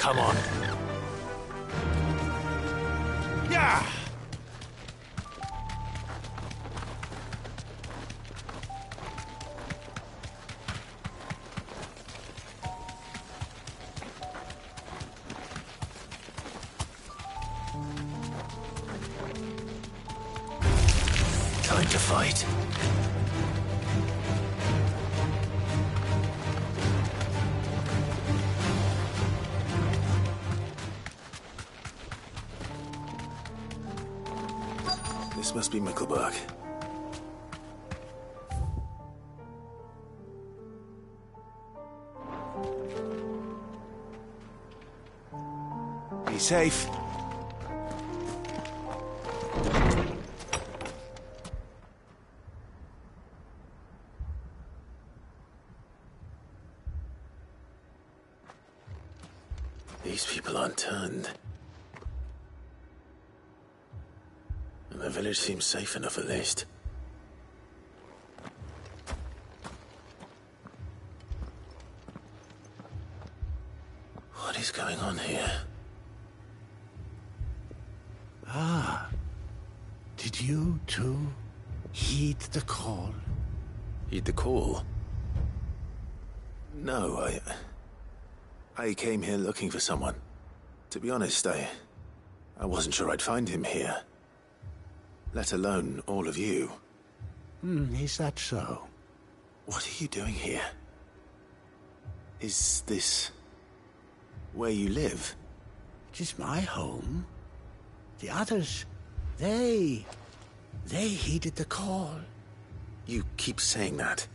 Come on. Yeah! Time to fight. This must be Mickleburg. Be safe. These people aren't turned. And the village seems safe enough at least. What is going on here? Ah, did you too heed the call? Heed the call? No, I came here looking for someone. To be honest, I wasn't sure I'd find him here. Let alone all of you. Is that so? What are you doing here? Is this where you live? It is my home. The others, they heeded the call. You keep saying that.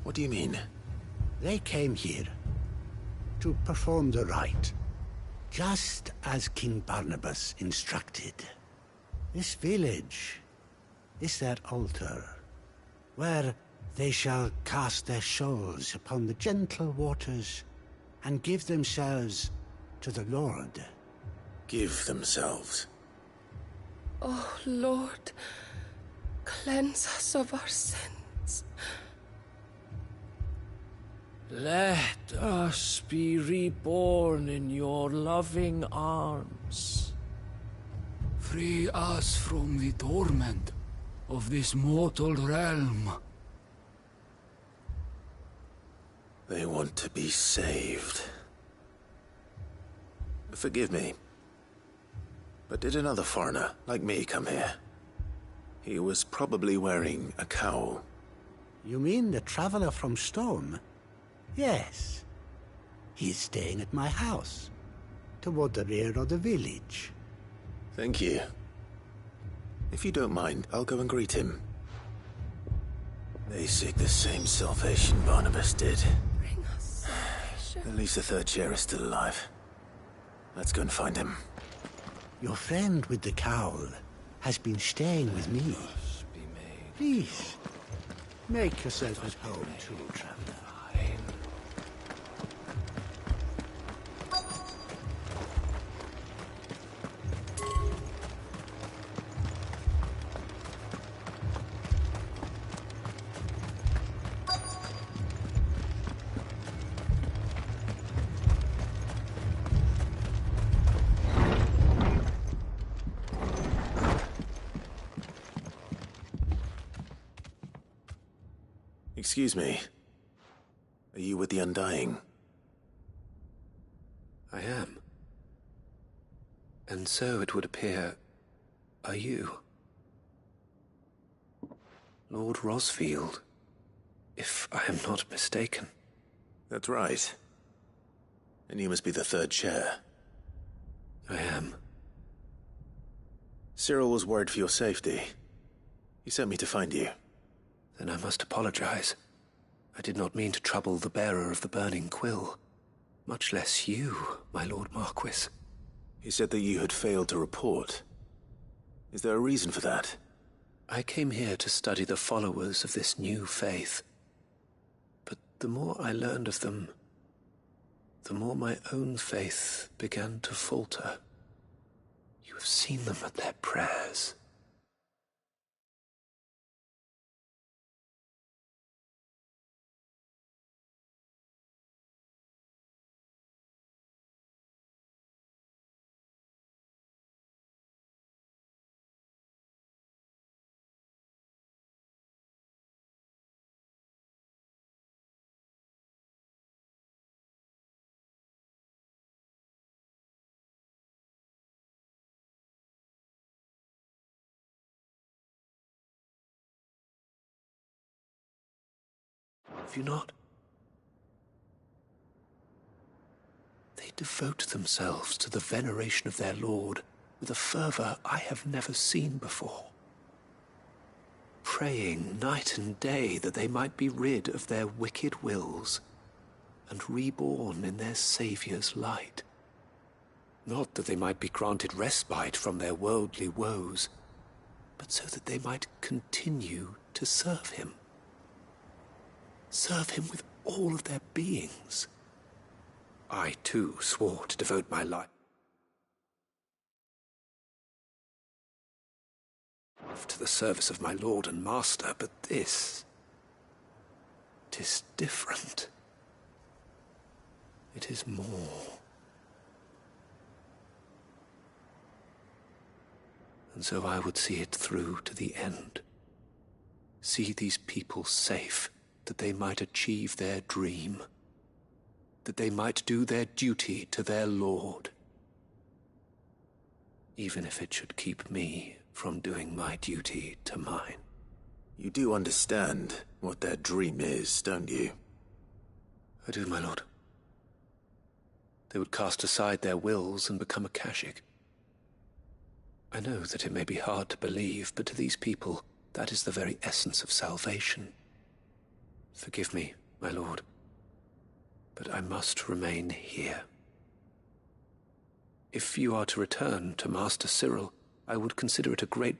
What do you mean? They came here to perform the rite, just as King Barnabas instructed. This village is their altar, where they shall cast their souls upon the gentle waters and give themselves to the Lord. Give themselves. Oh, Lord, cleanse us of our sins. Let us be reborn in your loving arms. Free us from the torment of this mortal realm. They want to be saved. Forgive me, but did another foreigner like me come here? He was probably wearing a cowl. You mean the traveler from Stone? Yes. He's staying at my house, toward the rear of the village. Thank you. If you don't mind, I'll go and greet him. They seek the same salvation Barnabas did. Bring us salvation. At least the third chair is still alive. Let's go and find him. Your friend with the cowl has been staying with me. Please, make yourself at home too, traveler. Excuse me. Are you with the Undying? I am. And so it would appear, are you? Lord Rosfield, if I am not mistaken. That's right. And you must be the third chair. I am. Cyril was worried for your safety. He sent me to find you. Then I must apologize. I did not mean to trouble the bearer of the burning quill. Much less you, my Lord Marquis. He said that you had failed to report. Is there a reason for that? I came here to study the followers of this new faith. But the more I learned of them, the more my own faith began to falter. You have seen them at their prayers. Have you not? They devote themselves to the veneration of their lord with a fervor I have never seen before, praying night and day that they might be rid of their wicked wills and reborn in their Saviour's light. Not that they might be granted respite from their worldly woes, but so that they might continue to serve him. Serve him with all of their beings. I, too, swore to devote my life to the service of my lord and master, but this, 'tis different. It is more. And so I would see it through to the end. See these people safe, that they might achieve their dream, that they might do their duty to their lord, even if it should keep me from doing my duty to mine. You do understand what their dream is, don't you? I do, my lord. They would cast aside their wills and become a Kashik. I know that it may be hard to believe, but to these people, that is the very essence of salvation. Forgive me, my lord, but I must remain here. If you are to return to Master Cyril, I would consider it a great...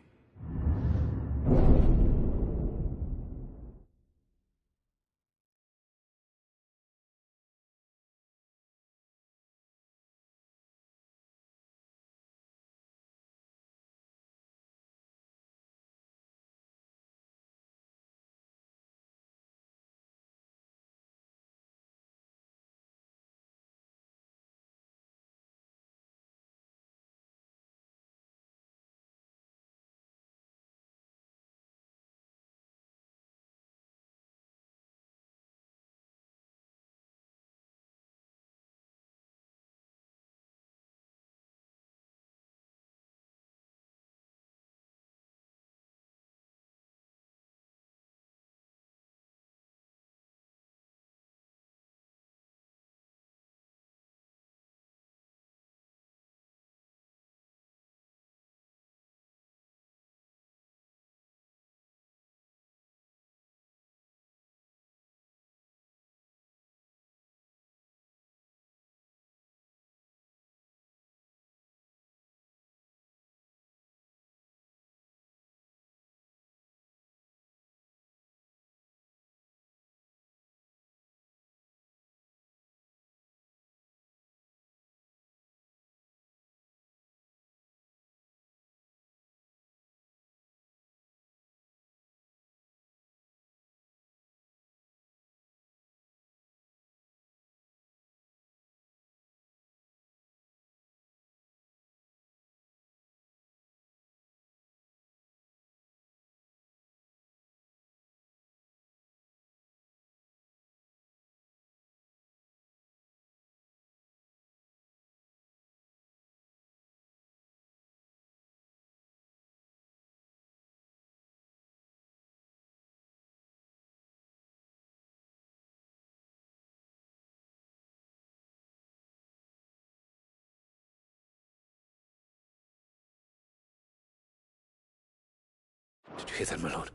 Did you hear that, my lord?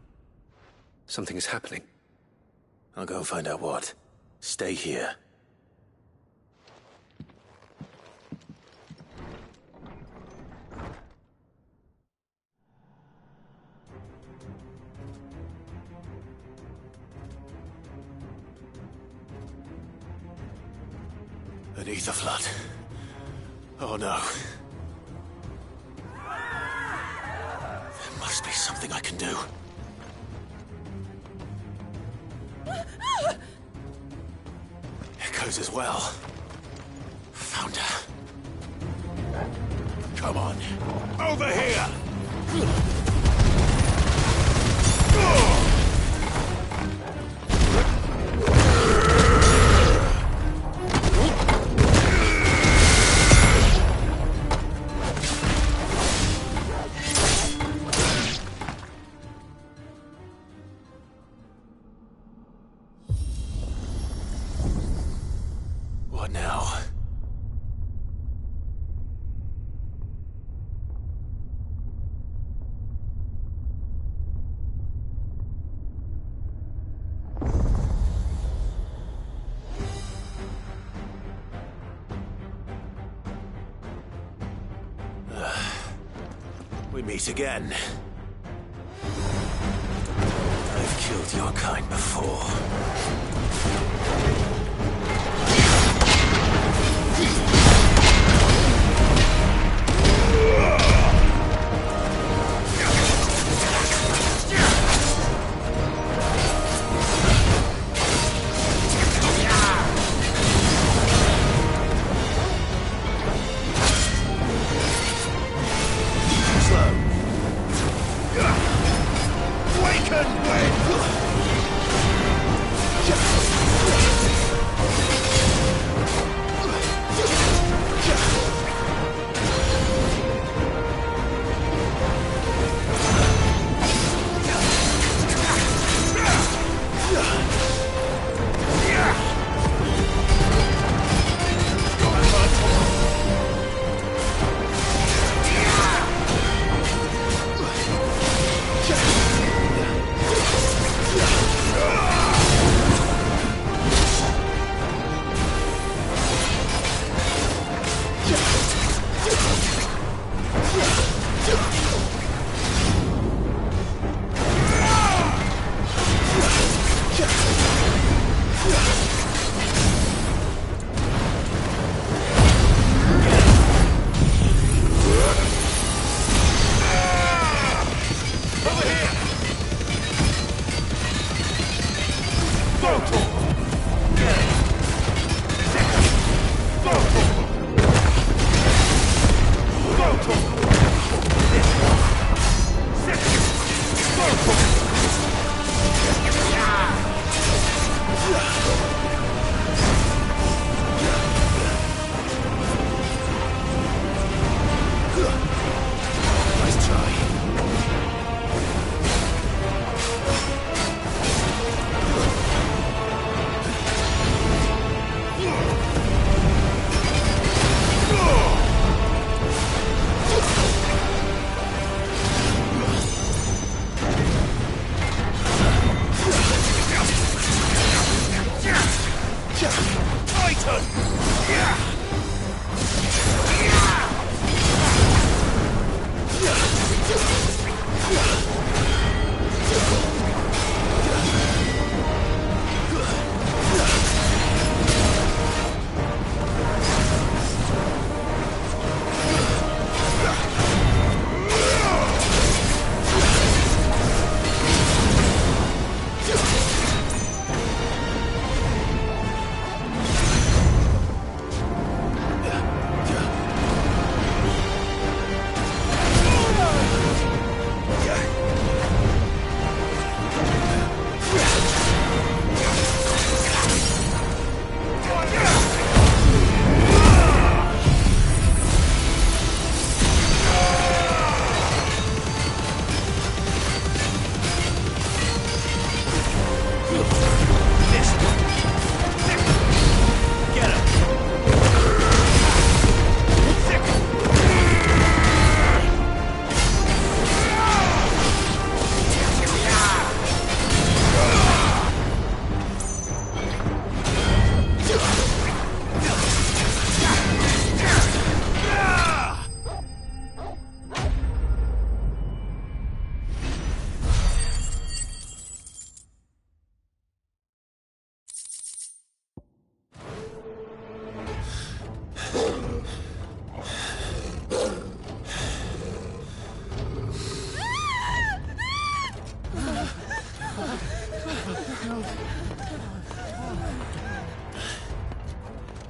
Something is happening. I'll go and find out what. Stay here. An ether flood. Oh no. There must be something I can do. Echoes as well. Found her. Come on. Over here! meet again. I've killed your kind before.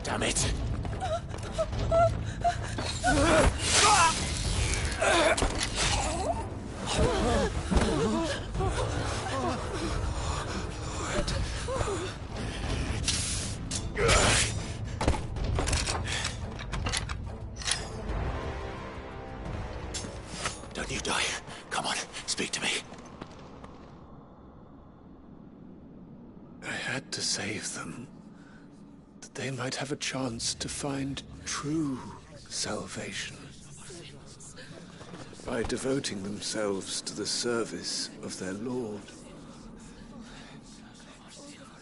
Damn it! Don't you die. Come on, speak to me. I had to save them, that they might have a chance to find true salvation by devoting themselves to the service of their Lord,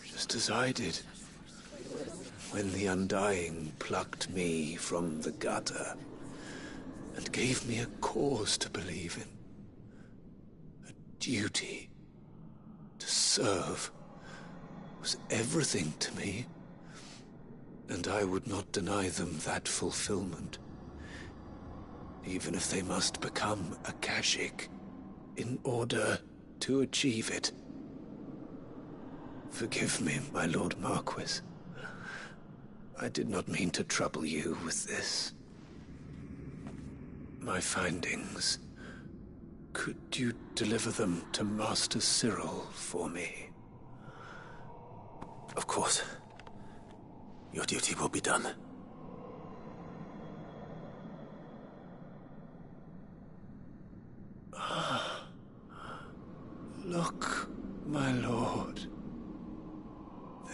just as I did when the Undying plucked me from the gutter and gave me a cause to believe in. A duty to serve was everything to me, and I would not deny them that fulfillment, even if they must become a Kashik in order to achieve it. Forgive me, my Lord Marquis. I did not mean to trouble you with this. My findings. Could you deliver them to Master Cyril for me? Of course. Your duty will be done. Look, my lord.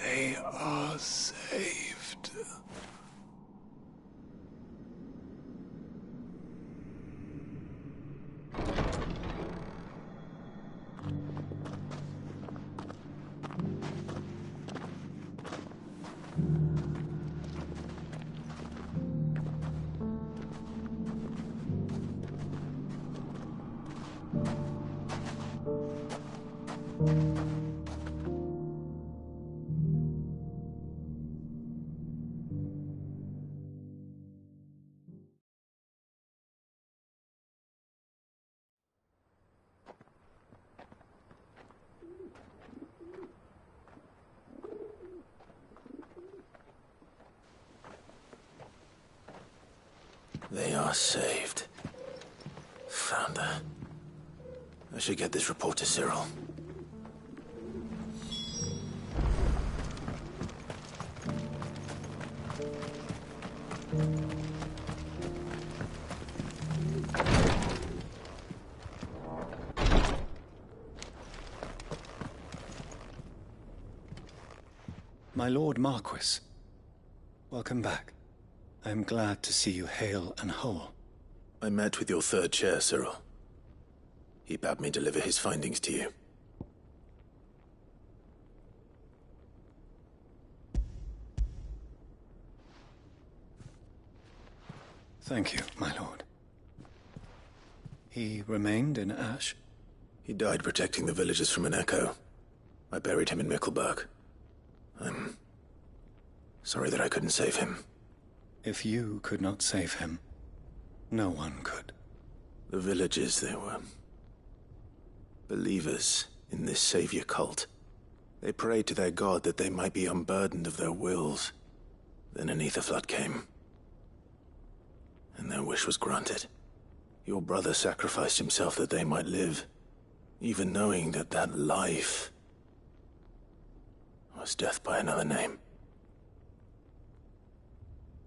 They are saved. They are saved. Found her. I should get this report to Cyril. My Lord Marquis, welcome back. I am glad to see you hale and whole. I met with your third chair, Cyril. He bade me deliver his findings to you. Thank you, my lord. He remained in Ash? He died protecting the villagers from an echo. I buried him in Mickelberg. I'm sorry that I couldn't save him. If you could not save him, no one could. The villagers, they were believers in this savior cult. They prayed to their god that they might be unburdened of their wills. Then an ether flood came, and their wish was granted. Your brother sacrificed himself that they might live, even knowing that that life was death by another name.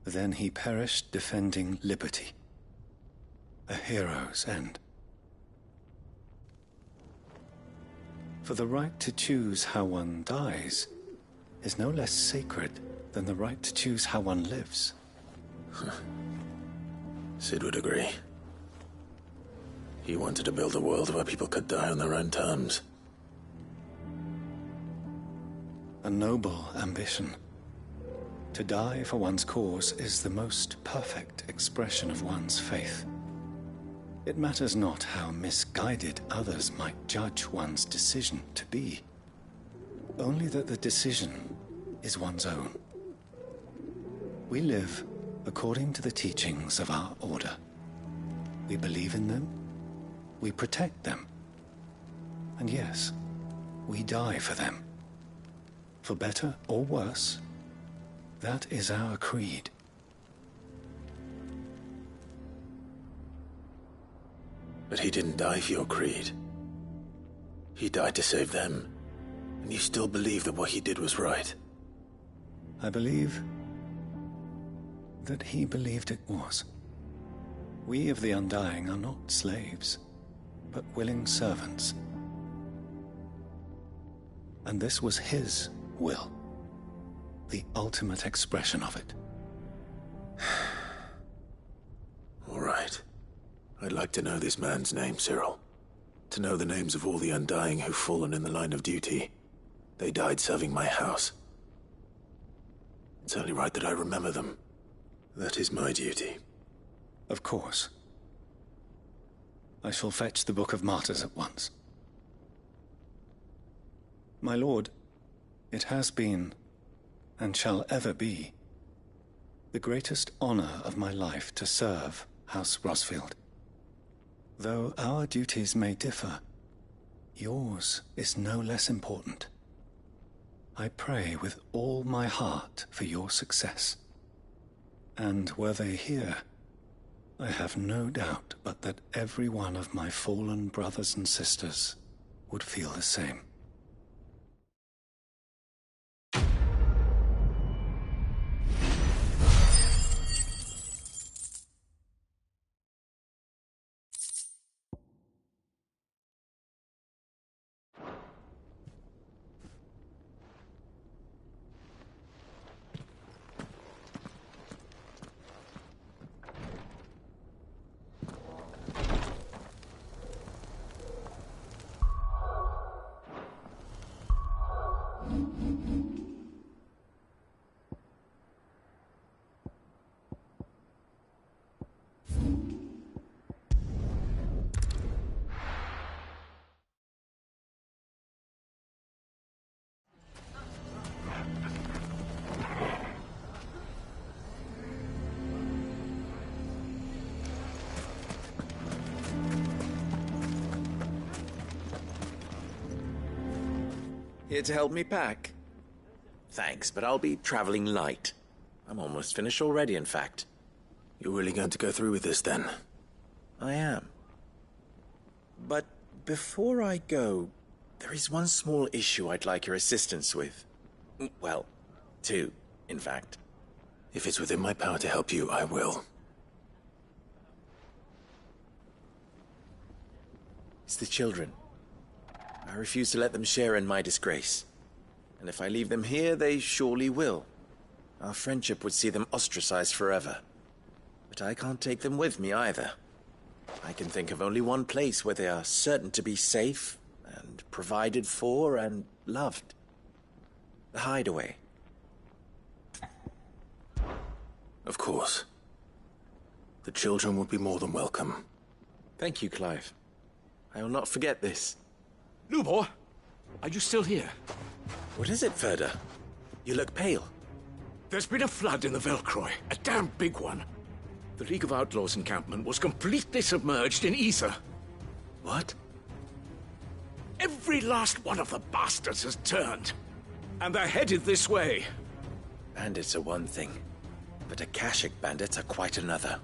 Then he perished defending liberty. A hero's end. For the right to choose how one dies is no less sacred than the right to choose how one lives. Sid would agree. He wanted to build a world where people could die on their own terms. A noble ambition. To die for one's cause is the most perfect expression of one's faith. It matters not how misguided others might judge one's decision to be. Only that the decision is one's own. We live according to the teachings of our order. We believe in them, we protect them, and yes, we die for them. For better or worse, that is our creed. But he didn't die for your creed. He died to save them. And you still believe that what he did was right. I believe that he believed it was. We of the Undying are not slaves, but willing servants. And this was his will, the ultimate expression of it. All right. I'd like to know this man's name, Cyril. To know the names of all the Undying who've fallen in the line of duty. They died serving my house. It's only right that I remember them. That is my duty. Of course. I shall fetch the Book of Martyrs at once. My lord, it has been, and shall ever be, the greatest honor of my life to serve House Rosfield. Though our duties may differ, yours is no less important. I pray with all my heart for your success. And were they here, I have no doubt but that every one of my fallen brothers and sisters would feel the same. Here to help me pack? Thanks, but I'll be traveling light. I'm almost finished already, in fact. You're really going to go through with this, then? I am. But before I go, there is one small issue I'd like your assistance with. Well, two, in fact. If it's within my power to help you, I will. It's the children. I refuse to let them share in my disgrace. And if I leave them here, they surely will. Our friendship would see them ostracized forever. But I can't take them with me either. I can think of only one place where they are certain to be safe, and provided for, and loved. The Hideaway. Of course. The children would be more than welcome. Thank you, Clive. I will not forget this. Lubor, are you still here? What is it, Ferda? You look pale. There's been a flood in the Velcroy, a damn big one. The League of Outlaws encampment was completely submerged in ether. What? Every last one of the bastards has turned, and they're headed this way. Bandits are one thing, but Akashic bandits are quite another.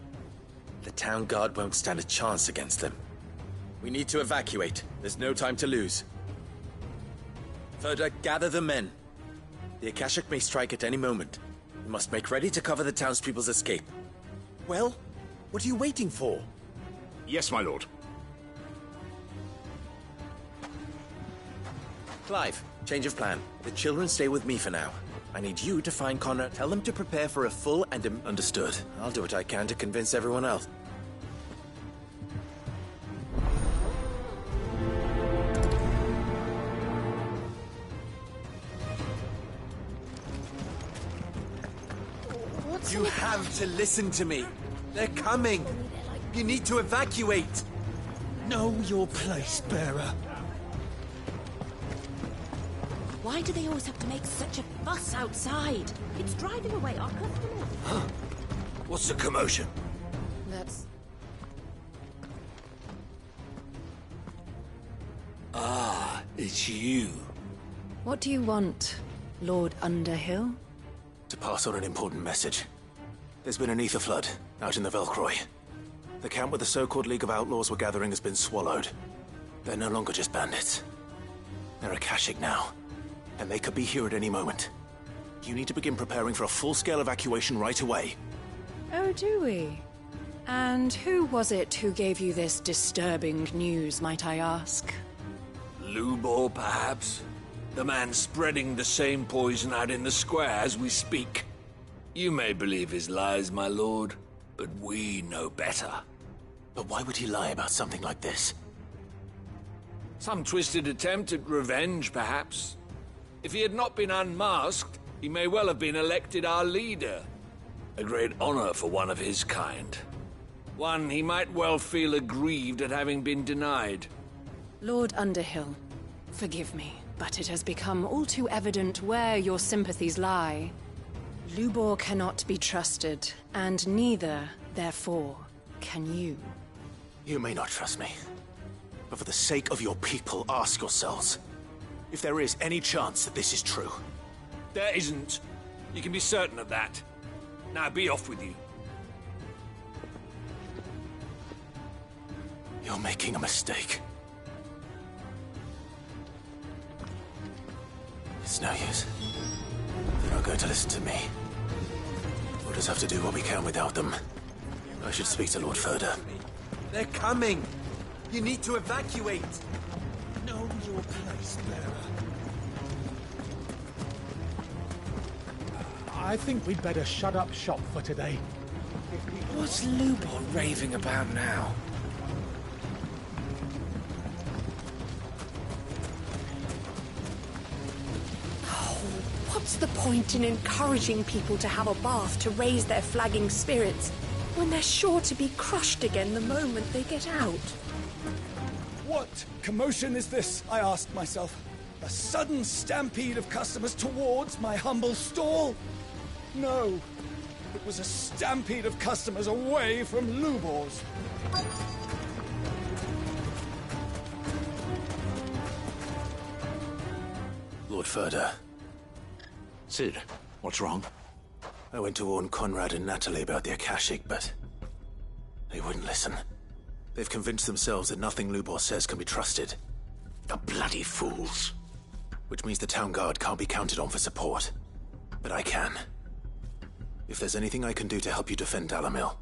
The town guard won't stand a chance against them. We need to evacuate. There's no time to lose. Ferda, gather the men. The Akashic may strike at any moment. We must make ready to cover the townspeople's escape. Well, what are you waiting for? Yes, my lord. Clive, change of plan. The children stay with me for now. I need you to find Connor. Tell them to prepare for a full and... Understood. I'll do what I can to convince everyone else. You have to listen to me. They're coming. You need to evacuate. Know your place, bearer. Why do they always have to make such a fuss outside? It's driving away our customers. Huh? What's the commotion? That's... Ah, it's you. What do you want, Lord Underhill? To pass on an important message. There's been an ether flood out in the Velcroy. The camp where the so-called League of Outlaws were gathering has been swallowed. They're no longer just bandits. They're Akashic now, and they could be here at any moment. You need to begin preparing for a full-scale evacuation right away. Oh, do we? And who was it who gave you this disturbing news, might I ask? Lubor, perhaps? The man spreading the same poison out in the square as we speak. You may believe his lies, my lord, but we know better. But why would he lie about something like this? Some twisted attempt at revenge, perhaps. If he had not been unmasked, he may well have been elected our leader. A great honor for one of his kind. One he might well feel aggrieved at having been denied. Lord Underhill, forgive me, but it has become all too evident where your sympathies lie. Lubor cannot be trusted, and neither, therefore, can you. You may not trust me, but for the sake of your people, ask yourselves if there is any chance that this is true. There isn't. You can be certain of that. Now be off with you. You're making a mistake. It's no use. They're not going to listen to me. We'll just have to do what we can without them. I should speak to Lord Furder. They're coming! You need to evacuate! Know your place, bearer. I think we'd better shut up shop for today. What's Lubor raving about now? What's the point in encouraging people to have a bath to raise their flagging spirits when they're sure to be crushed again the moment they get out? What commotion is this, I asked myself? A sudden stampede of customers towards my humble stall? No, it was a stampede of customers away from Lubor's. Lord Furder. Cid, what's wrong? I went to warn Conrad and Natalie about the Akashic, but they wouldn't listen. They've convinced themselves that nothing Lubor says can be trusted. The bloody fools. Which means the town guard can't be counted on for support. But I can. If there's anything I can do to help you defend Dalamil,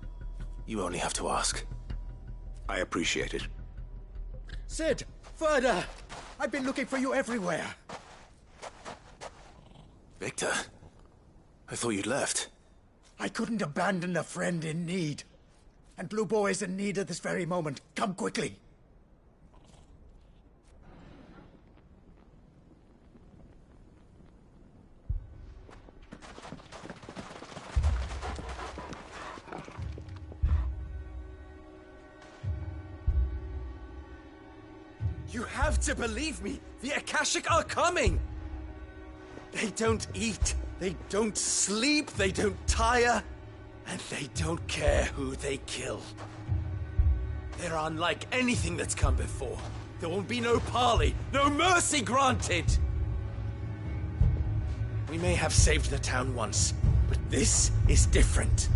you only have to ask. I appreciate it. Cid! Further! I've been looking for you everywhere. Victor? I thought you'd left. I couldn't abandon a friend in need. And Lubor is in need at this very moment. Come quickly. You have to believe me! The Akashic are coming! They don't eat, they don't sleep, they don't tire, and they don't care who they kill. They're unlike anything that's come before. There won't be no parley, no mercy granted! We may have saved the town once, but this is different.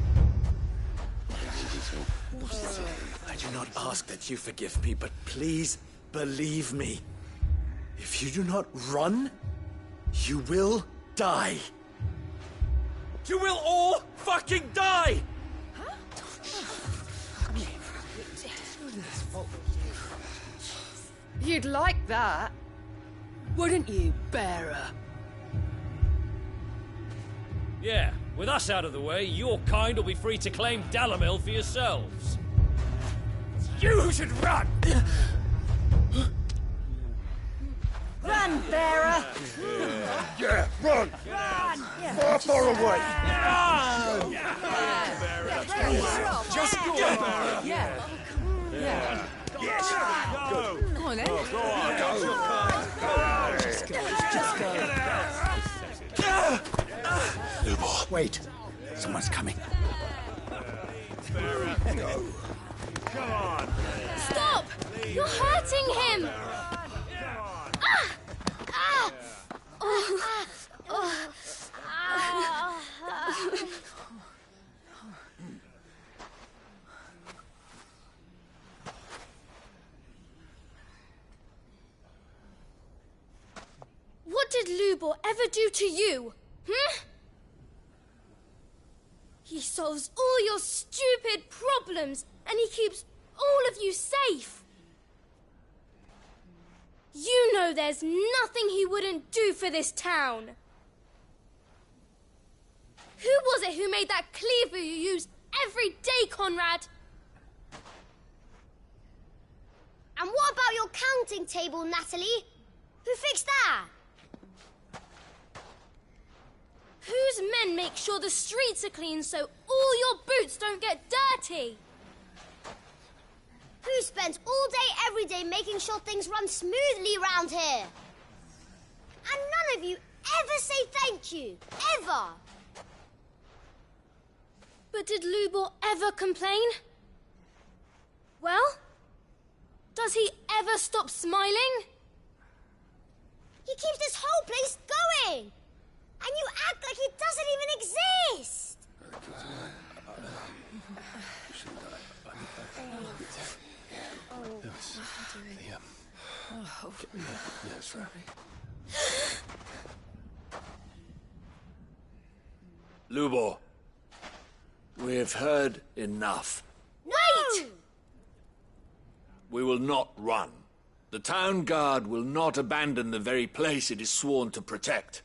I do not ask that you forgive me, but please believe me. If you do not run, you will die. You will all fucking die! You'd like that, wouldn't you, bearer? Yeah, with us out of the way, your kind will be free to claim Dalamil for yourselves. You should run! Run, bearer! Yeah, run! Run! Far away! Run! Just go, bearer! Yeah. Yeah. Yes! Go! Go on, then. Go on! Just go. Lubor. Wait. Someone's coming. Go. Come on. Stop! You're hurting him! What did Lubor ever do to you? He solves all your stupid problems, and he keeps all of you safe. You know there's nothing he wouldn't do for this town. Who was it who made that cleaver you use every day, Conrad? And what about your counting table, Natalie? Who fixed that? Whose men make sure the streets are clean so all your boots don't get dirty? who spends all day every day making sure things run smoothly around here. And none of you ever say thank you. Ever. But did Lubor ever complain? Well, does he ever stop smiling? He keeps this whole place going. And you act like he doesn't even exist. Lubor, we have heard enough. Wait! We will not run. The town guard will not abandon the very place it is sworn to protect.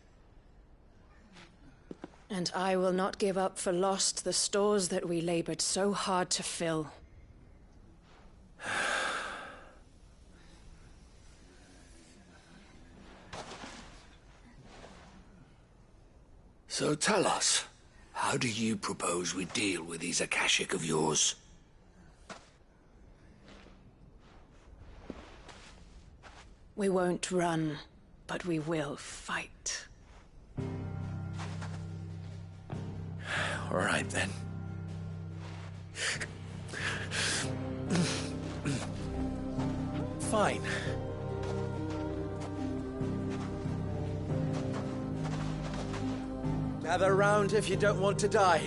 And I will not give up for lost the stores that we labored so hard to fill. So tell us, how do you propose we deal with these Akashic of yours? We won't run, but we will fight. All right, then. Fine. Gather round if you don't want to die.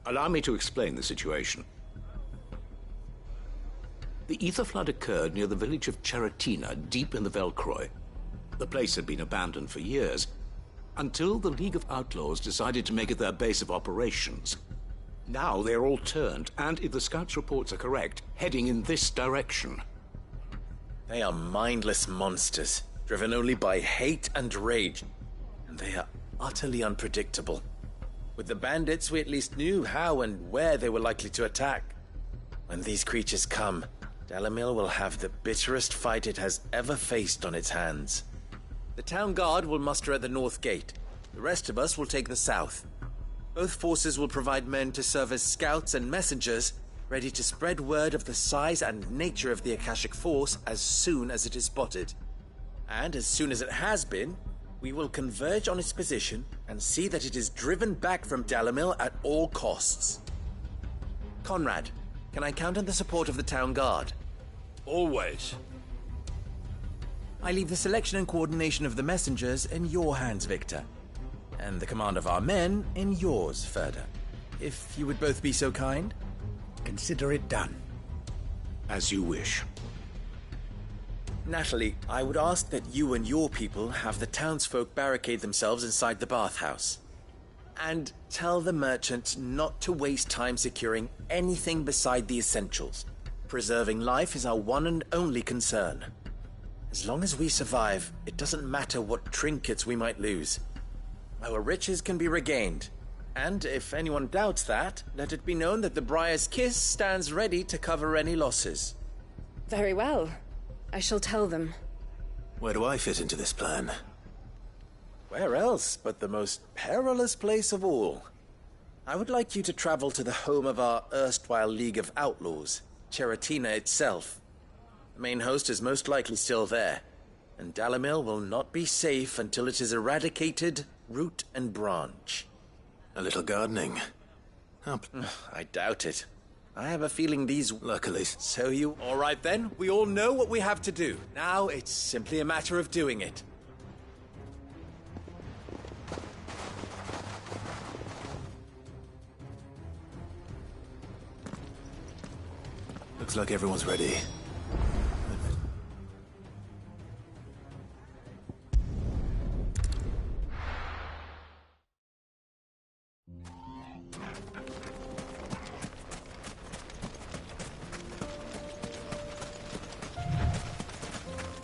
Allow me to explain the situation. The ether flood occurred near the village of Cheratina, deep in the Velcroy. The place had been abandoned for years, until the League of Outlaws decided to make it their base of operations. Now they're all turned, and if the scouts' reports are correct, heading in this direction. They are mindless monsters, driven only by hate and rage. And they are utterly unpredictable. With the bandits, we at least knew how and where they were likely to attack. When these creatures come, Dalamil will have the bitterest fight it has ever faced on its hands. The town guard will muster at the north gate. The rest of us will take the south. Both forces will provide men to serve as scouts and messengers, ready to spread word of the size and nature of the Akashic force as soon as it is spotted. And as soon as it has been, we will converge on its position and see that it is driven back from Dalamil at all costs. Conrad, can I count on the support of the town guard? Always. I leave the selection and coordination of the messengers in your hands, Victor. And the command of our men in yours, Ferda. If you would both be so kind. Consider it done. As you wish. Natalie, I would ask that you and your people have the townsfolk barricade themselves inside the bathhouse. And tell the merchant not to waste time securing anything beside the essentials. Preserving life is our one and only concern. As long as we survive, it doesn't matter what trinkets we might lose. Our riches can be regained. And if anyone doubts that, let it be known that the Briar's Kiss stands ready to cover any losses. Very well. I shall tell them. Where do I fit into this plan? Where else but the most perilous place of all? I would like you to travel to the home of our erstwhile League of Outlaws, Cheratina itself. The main host is most likely still there, and Dalamil will not be safe until it is eradicated, root and branch. A little gardening. I doubt it. I have a feeling these... Luckily. So you... All right then, we all know what we have to do. Now it's simply a matter of doing it. Looks like everyone's ready.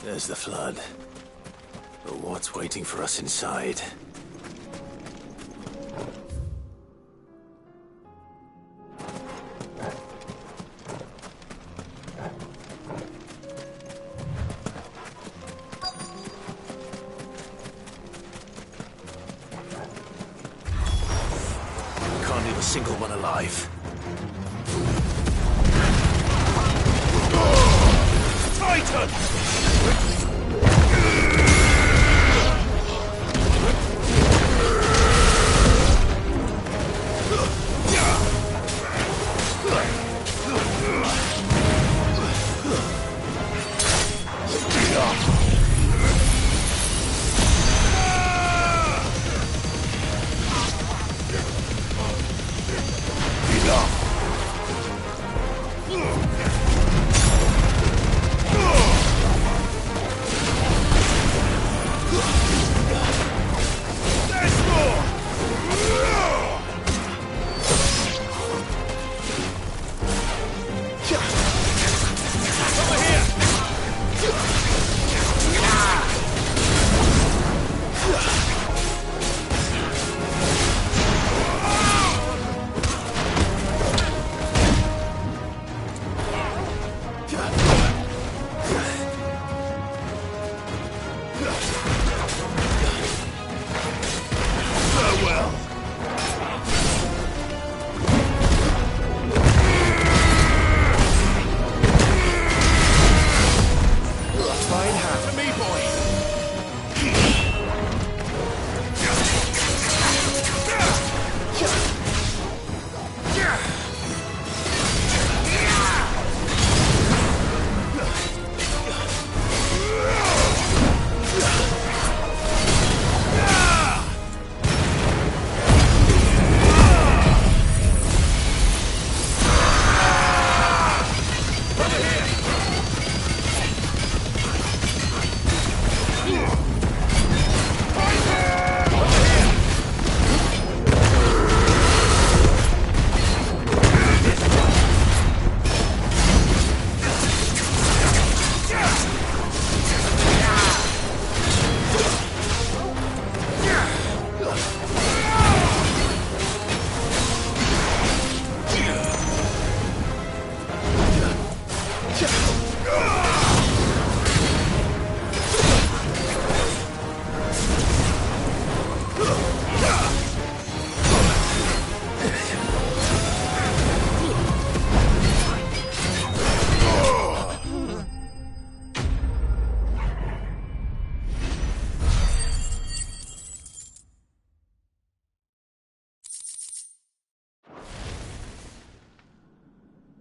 There's the flood. But what's waiting for us inside? single one alive. Titan!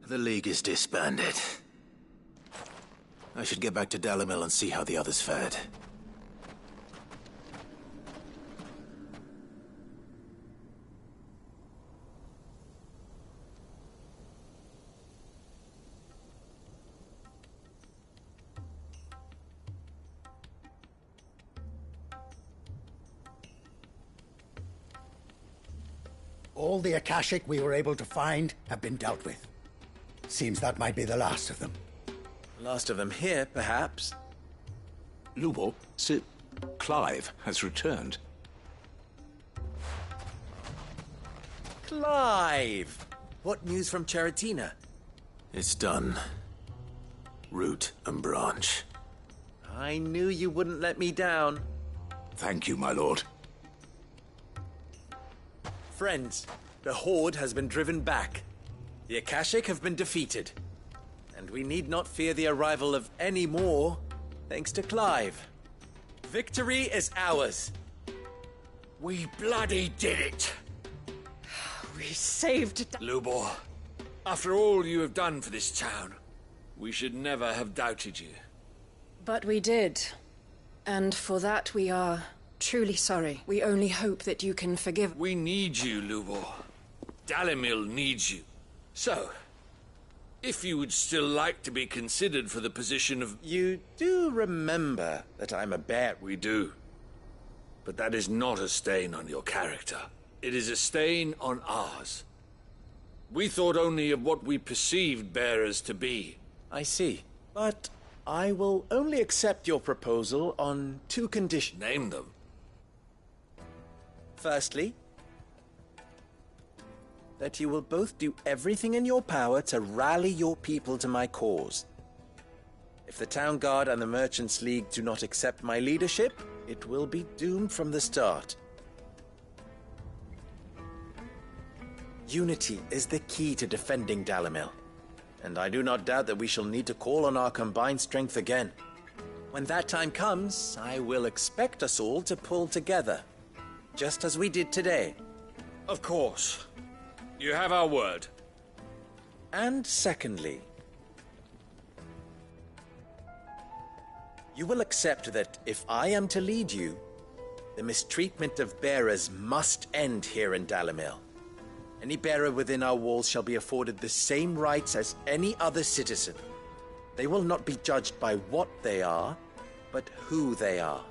The League is disbanded. I should get back to Dalimil and see how the others fared. All the Akashic we were able to find have been dealt with. Seems that might be the last of them. Last of them here, perhaps. Lubor, Sir Clive has returned. Clive! What news from Charatina? It's done. Root and branch. I knew you wouldn't let me down. Thank you, my lord. Friends, the Horde has been driven back. The Akashic have been defeated. And we need not fear the arrival of any more, thanks to Clive. Victory is ours. We bloody did it! We saved... Lubor, after all you have done for this town, we should never have doubted you. But we did. And for that we are truly sorry. We only hope that you can forgive... We need you, Lubor. Dalimil needs you. So, if you would still like to be considered for the position of... You do remember that I'm a bear? We do. But that is not a stain on your character. It is a stain on ours. We thought only of what we perceived bearers to be. I see. But I will only accept your proposal on 2 conditions. Name them. Firstly, that you will both do everything in your power to rally your people to my cause. If the Town Guard and the Merchants League do not accept my leadership, it will be doomed from the start. Unity is the key to defending Dalimil, and I do not doubt that we shall need to call on our combined strength again. When that time comes, I will expect us all to pull together, just as we did today. Of course. You have our word. And secondly, you will accept that if I am to lead you, the mistreatment of bearers must end here in Dalimil. Any bearer within our walls shall be afforded the same rights as any other citizen. They will not be judged by what they are, but who they are.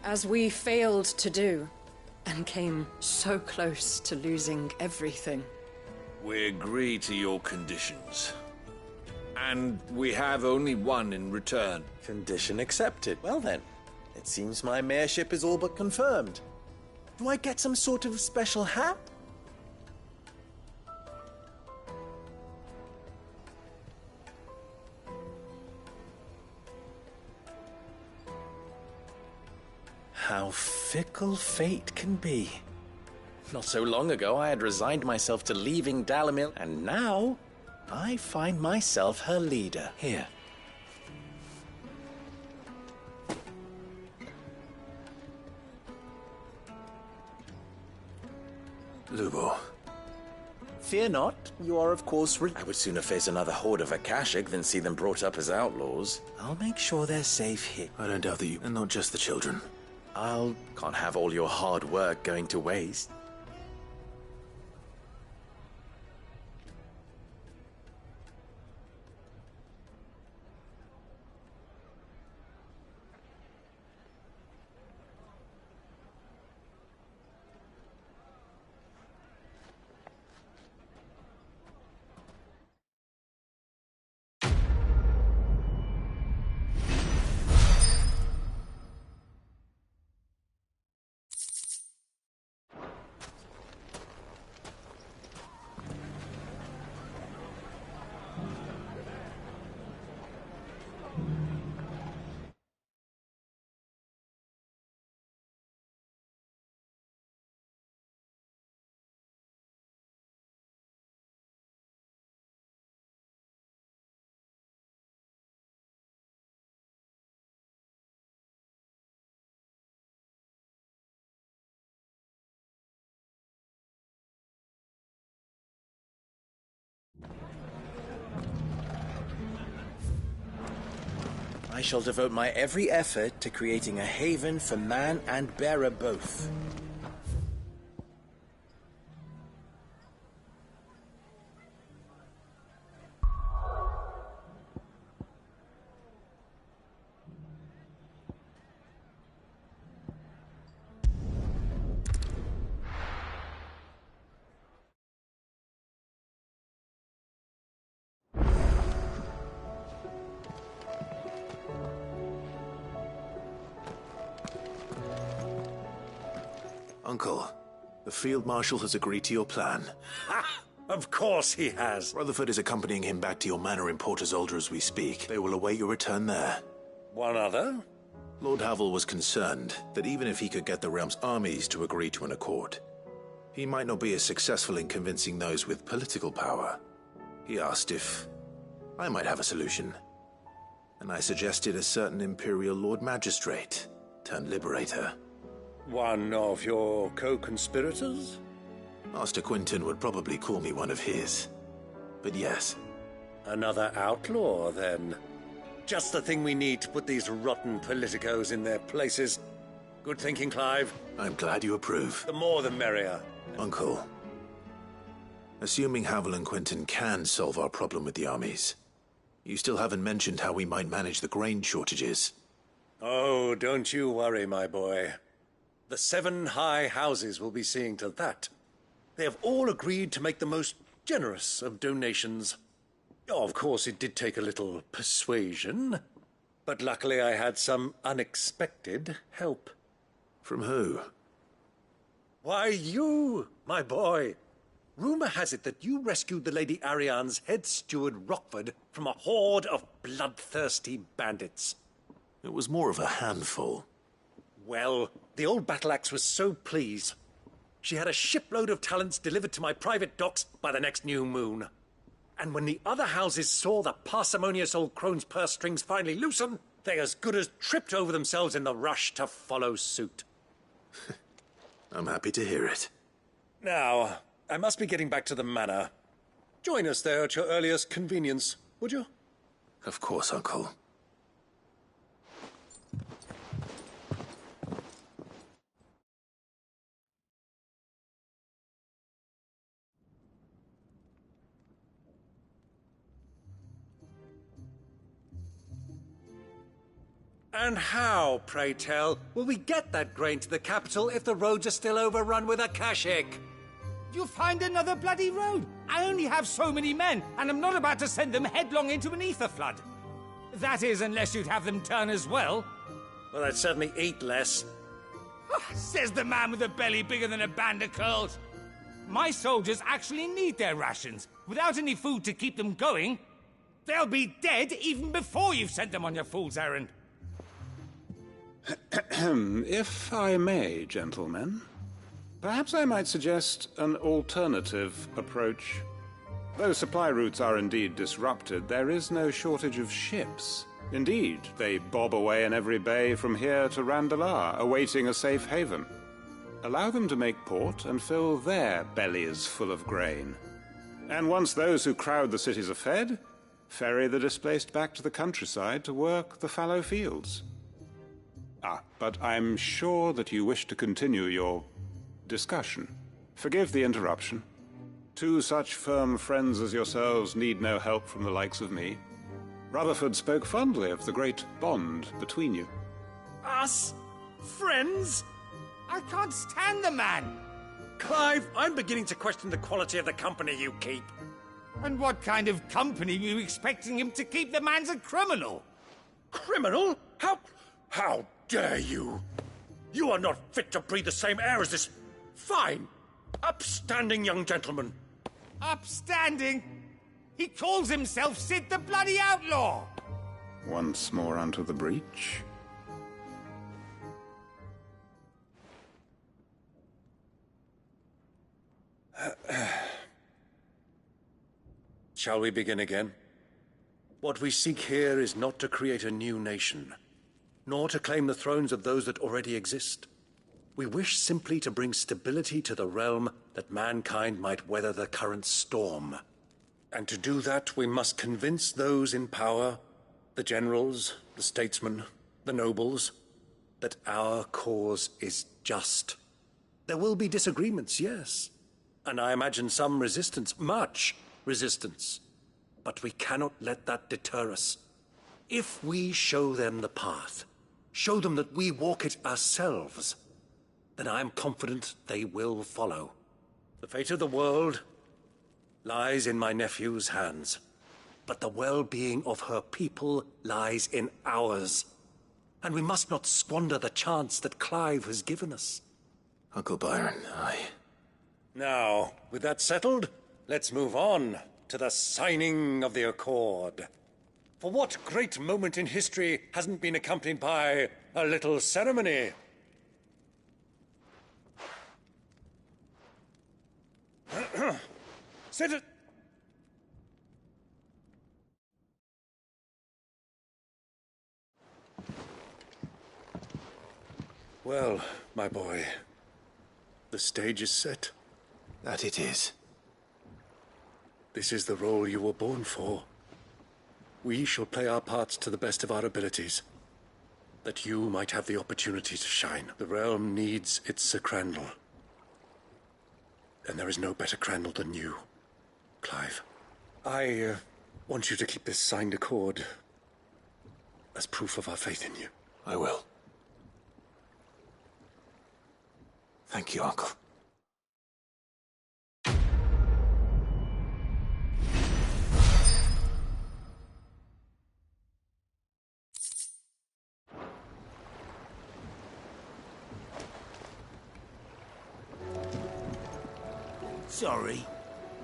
As we failed to do, and came so close to losing everything. We agree to your conditions. And we have only one in return. Condition accepted. Well then, it seems my mayorship is all but confirmed. Do I get some sort of special hat? How fickle fate can be. Not so long ago I had resigned myself to leaving Dalimil, and now I find myself her leader. Here. Lubor. Fear not, you are of course I would sooner face another horde of Akashic than see them brought up as outlaws. I'll make sure they're safe here. I don't doubt that you, and not just the children. Can't have all your hard work going to waste. I shall devote my every effort to creating a haven for man and bearer both. Uncle, the Field Marshal has agreed to your plan. Ha! Of course he has. Rutherford is accompanying him back to your manor in Port Isolde as we speak. They will await your return there. One other? Lord Havel was concerned that even if he could get the realm's armies to agree to an accord, he might not be as successful in convincing those with political power. He asked if I might have a solution, and I suggested a certain Imperial Lord Magistrate turned Liberator. One of your co-conspirators? Master Quinton would probably call me one of his. But yes. Another outlaw, then. Just the thing we need to put these rotten politicos in their places. Good thinking, Clive. I'm glad you approve. The more the merrier. Uncle, assuming Havel and Quinton can solve our problem with the armies, you still haven't mentioned how we might manage the grain shortages. Oh, don't you worry, my boy. The 7 high houses will be seeing to that. They have all agreed to make the most generous of donations. Oh, of course, it did take a little persuasion, but luckily I had some unexpected help. From who? Why, you, my boy. Rumor has it that you rescued the Lady Ariane's head steward Rockford from a horde of bloodthirsty bandits. It was more of a handful. Well, the old battle-axe was so pleased, she had a shipload of talents delivered to my private docks by the next new moon. And when the other houses saw the parsimonious old crone's purse strings finally loosen, they as good as tripped over themselves in the rush to follow suit. I'm happy to hear it. Now, I must be getting back to the manor. Join us there at your earliest convenience, would you? Of course, Uncle. And how, pray tell, will we get that grain to the capital if the roads are still overrun with akashic? You'll find another bloody road. I only have so many men, and I'm not about to send them headlong into an ether flood. That is, unless you'd have them turn as well. Well, I'd certainly eat less. Says the man with a belly bigger than a band of curls. My soldiers actually need their rations. Without any food to keep them going, they'll be dead even before you've sent them on your fool's errand. If I may, gentlemen, perhaps I might suggest an alternative approach. Though supply routes are indeed disrupted, there is no shortage of ships. Indeed, they bob away in every bay from here to Randalar, awaiting a safe haven. Allow them to make port and fill their bellies full of grain. And once those who crowd the cities are fed, ferry the displaced back to the countryside to work the fallow fields. But I'm sure that you wish to continue your discussion. Forgive the interruption. Two such firm friends as yourselves need no help from the likes of me. Rutherford spoke fondly of the great bond between you. Us? Friends? I can't stand the man! Clive, I'm beginning to question the quality of the company you keep. And what kind of company were you expecting him to keep? The man's a criminal! Criminal? How dare you? You are not fit to breathe the same air as this fine, upstanding young gentleman. Upstanding? He calls himself Sid the Bloody Outlaw! Once more onto the breach. Shall we begin again? What we seek here is not to create a new nation, nor to claim the thrones of those that already exist. We wish simply to bring stability to the realm that mankind might weather the current storm. And to do that, we must convince those in power, the generals, the statesmen, the nobles, that our cause is just. There will be disagreements, yes, and I imagine some resistance, much resistance. But we cannot let that deter us. If we show them the path, show them that we walk it ourselves, then I am confident they will follow. The fate of the world lies in my nephew's hands, but the well-being of her people lies in ours. And we must not squander the chance that Clive has given us. Uncle Byron, Now, with that settled, let's move on to the signing of the Accord. For what great moment in history hasn't been accompanied by a little ceremony? Sit it. Well, my boy, the stage is set. That it is. This is the role you were born for. We shall play our parts to the best of our abilities, that you might have the opportunity to shine. The realm needs its Sir Crandall. And there is no better Crandall than you, Clive. I want you to keep this signed accord as proof of our faith in you. I will. Thank you, Uncle. Sorry.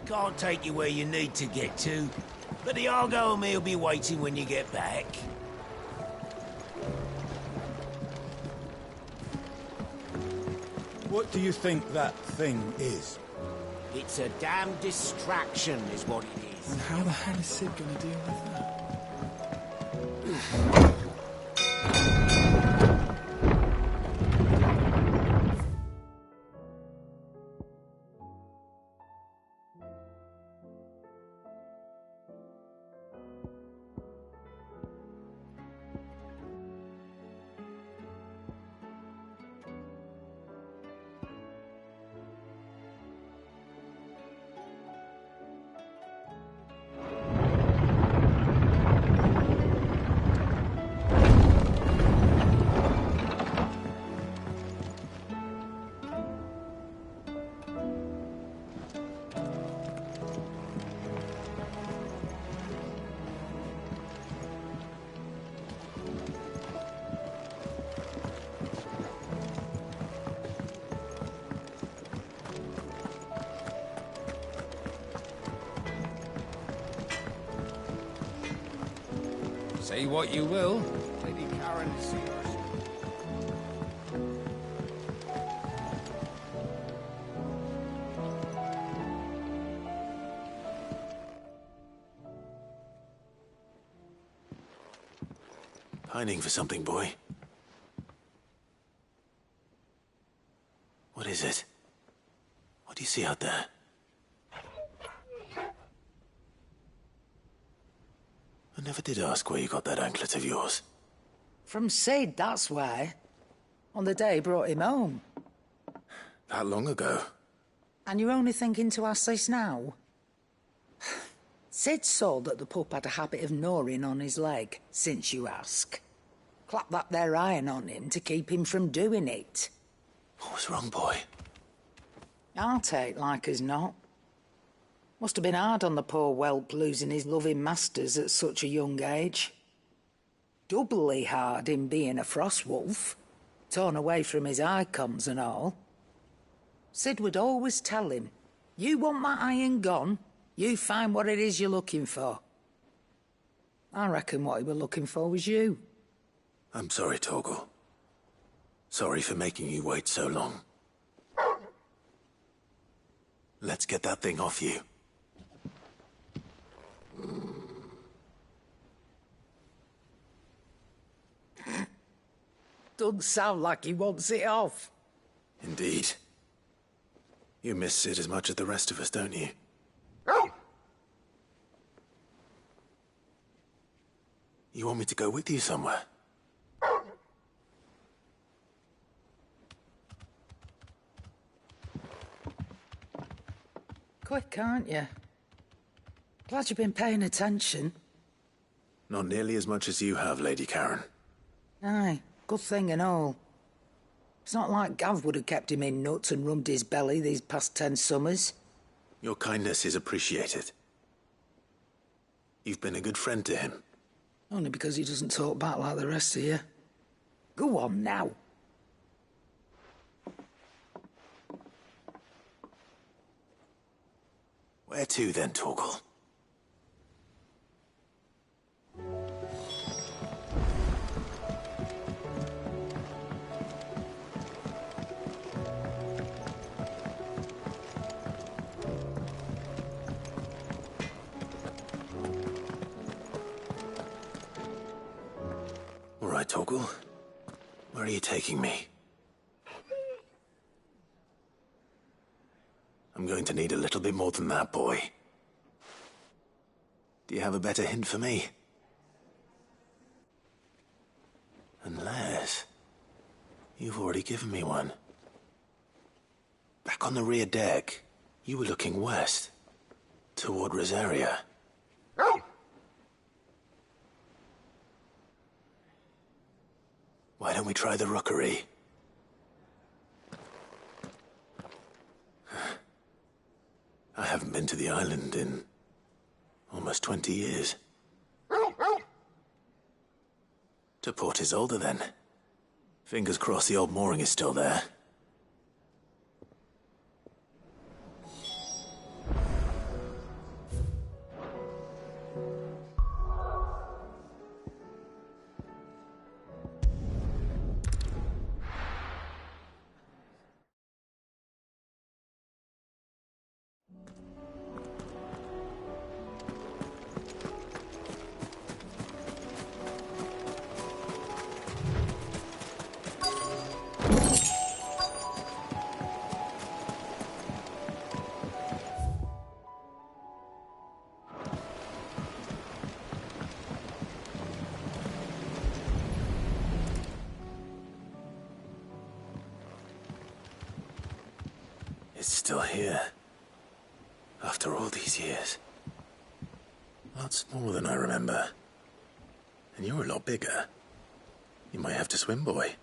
Can't take you where you need to get to, but the Argo and me will be waiting when you get back. What do you think that thing is? It's a damn distraction, is what it is. And how the hell is Sid going to deal with that? Say what you will. Lady Karen is yours. Pining for something, boy. What is it? What do you see out there? I never did ask where you got that anklet of yours. From Sid, that's why. On the day he brought him home. That long ago? And you're only thinking to ask this now? Sid saw that the pup had a habit of gnawing on his leg, since you ask. Clap that there iron on him to keep him from doing it. What was wrong, boy? I'll take like as not. Must have been hard on the poor whelp losing his loving masters at such a young age. Doubly hard in being a frost wolf, torn away from his icons and all. Sid would always tell him, you want that iron gone, you find what it is you're looking for. I reckon what he were looking for was you. I'm sorry, Torgal. Sorry for making you wait so long. Let's get that thing off you. Doesn't sound like he wants it off. Indeed. You miss Sid as much as the rest of us, don't you? You want me to go with you somewhere? Quick, aren't you? Glad you've been paying attention. Not nearly as much as you have, Lady Karen. Aye, good thing and all. It's not like Gav would have kept him in nuts and rubbed his belly these past 10 summers. Your kindness is appreciated. You've been a good friend to him. Only because he doesn't talk back like the rest of you. Go on now. Where to then, Torgal? All right, Torgal. Where are you taking me? I'm going to need a little bit more than that, boy. Do you have a better hint for me? Unless... you've already given me one. Back on the rear deck, you were looking west, toward Rosaria. Why don't we try the rookery? I haven't been to the island in almost 20 years. To Port Isolde, then. Fingers crossed the old mooring is still there. It's still here. After all these years. Lots more than I remember. And you're a lot bigger. You might have to swim, boy.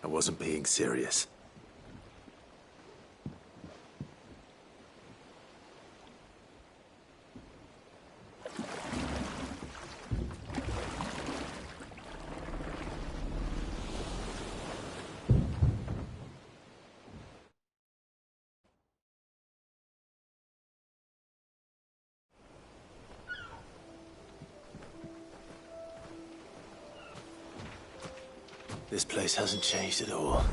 I wasn't being serious. This place hasn't changed at all.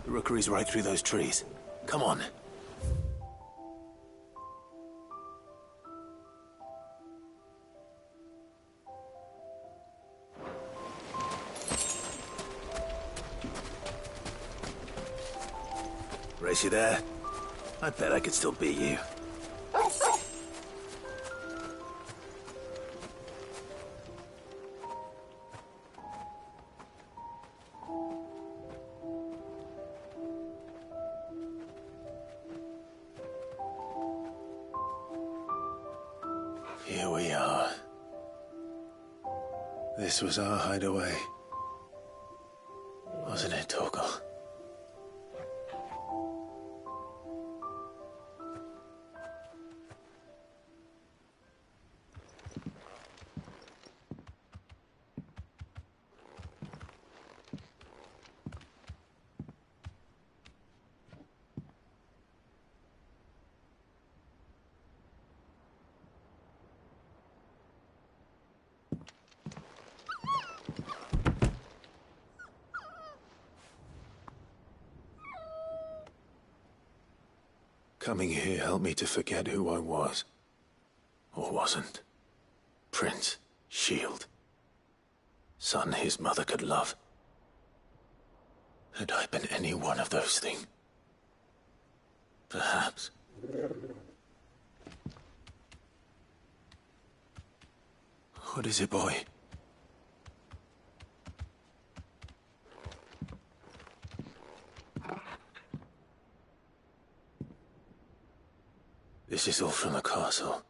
The rookery's right through those trees. Come on. Race you there? I bet I could still beat you. Here we are. This was our hideaway. Wasn't it, Torgal? Coming here helped me to forget who I was. Or wasn't. Prince, shield. Son his mother could love. Had I been any one of those things? Perhaps. What is it, boy? This is all from the castle.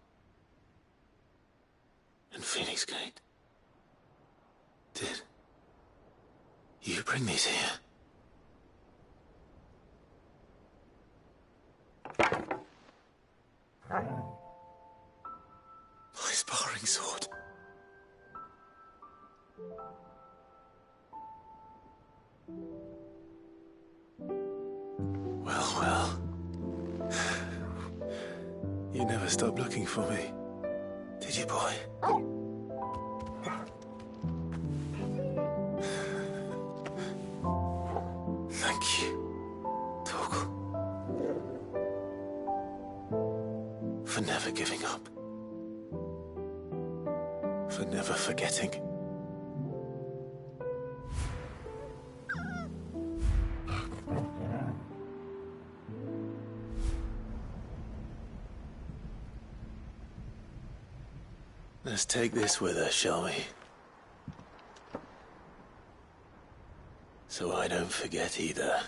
And Phoenix Gate. Did you bring these here? My sparring sword. Well, well. You never stopped looking for me, did you, boy? Thank you, Torgal. For never giving up. For never forgetting. Let's take this with us, shall we? So I don't forget either.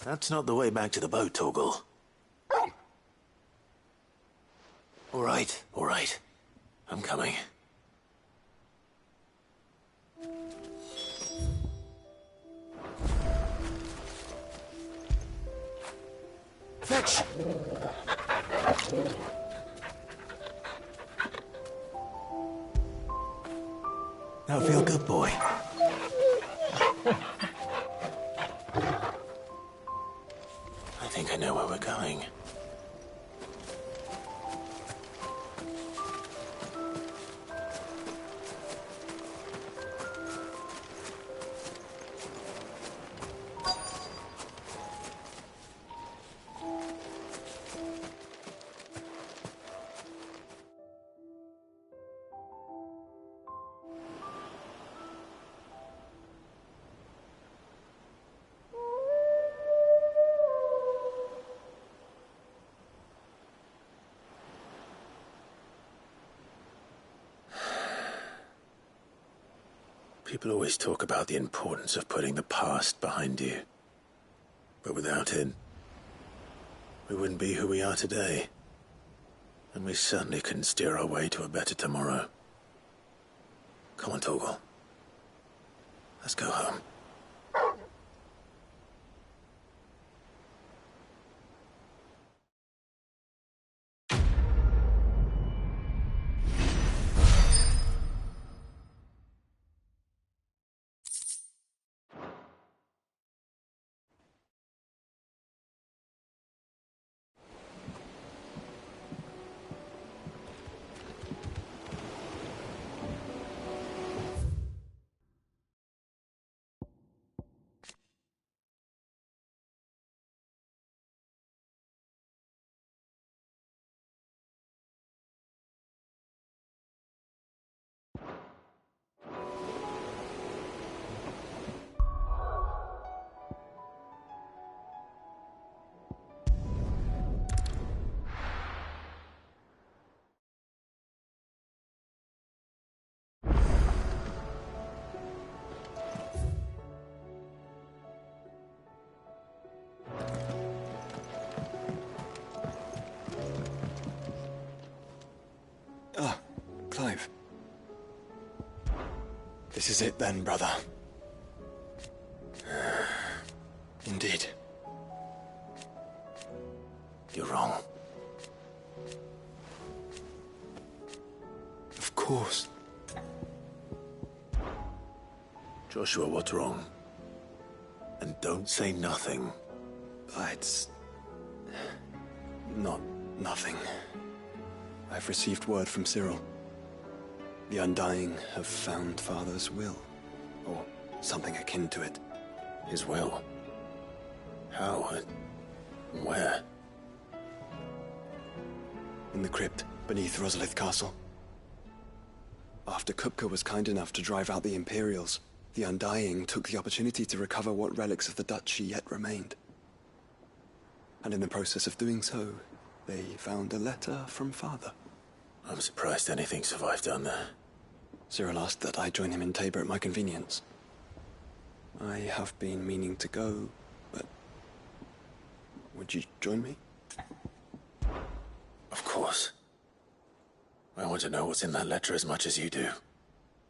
That's not the way back to the boat, Torgal. All right. I'm coming. Fetch! Now feel good, boy. I think I know where we're going. People always talk about the importance of putting the past behind you. But without it, we wouldn't be who we are today. And we certainly couldn't steer our way to a better tomorrow. Come on, Torgal. Let's go home. Clive. This is it then, brother. Indeed. You're wrong. Of course. Joshua, what's wrong? And don't say nothing. It's... not nothing. I've received word from Cyril. The Undying have found Father's will, or something akin to it. His will? How? Where? In the crypt beneath Rosalith Castle. After Kupka was kind enough to drive out the Imperials, the Undying took the opportunity to recover what relics of the Duchy yet remained. And in the process of doing so, they found a letter from Father. I'm surprised anything survived down there. Cyril asked that I join him in Tabor at my convenience. I have been meaning to go, but... would you join me? Of course. I want to know what's in that letter as much as you do.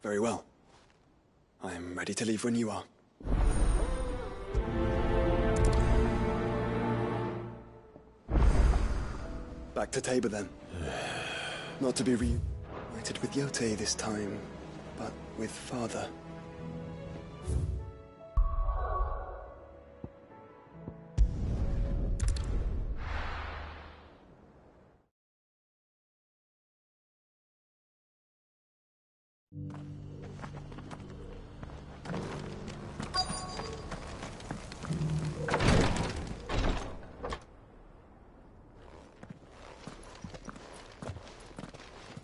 Very well. I am ready to leave when you are. Back to Tabor then. Not to be reunited with Yote this time, but with Father.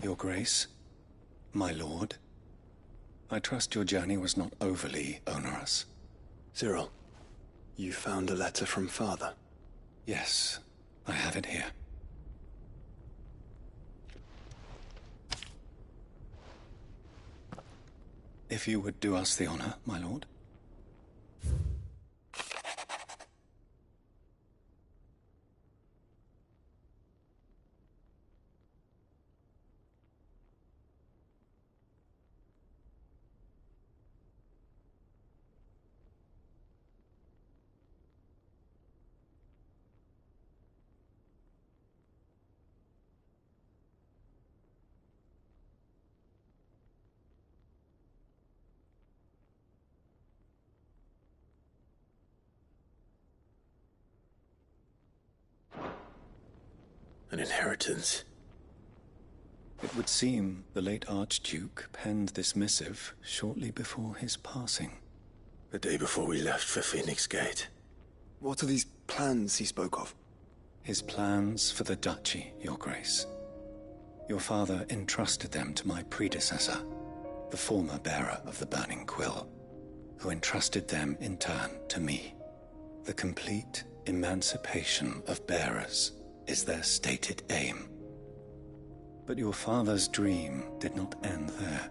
Your Grace, my lord, I trust your journey was not overly onerous. Cyril, you found a letter from Father? Yes, I have it here. If you would do us the honor, my lord. An inheritance. It would seem the late Archduke penned this missive shortly before his passing. The day before we left for Phoenix Gate. What are these plans he spoke of? His plans for the Duchy, Your Grace. Your father entrusted them to my predecessor, the former bearer of the Burning Quill, who entrusted them in turn to me. The complete emancipation of bearers is their stated aim. But your father's dream did not end there.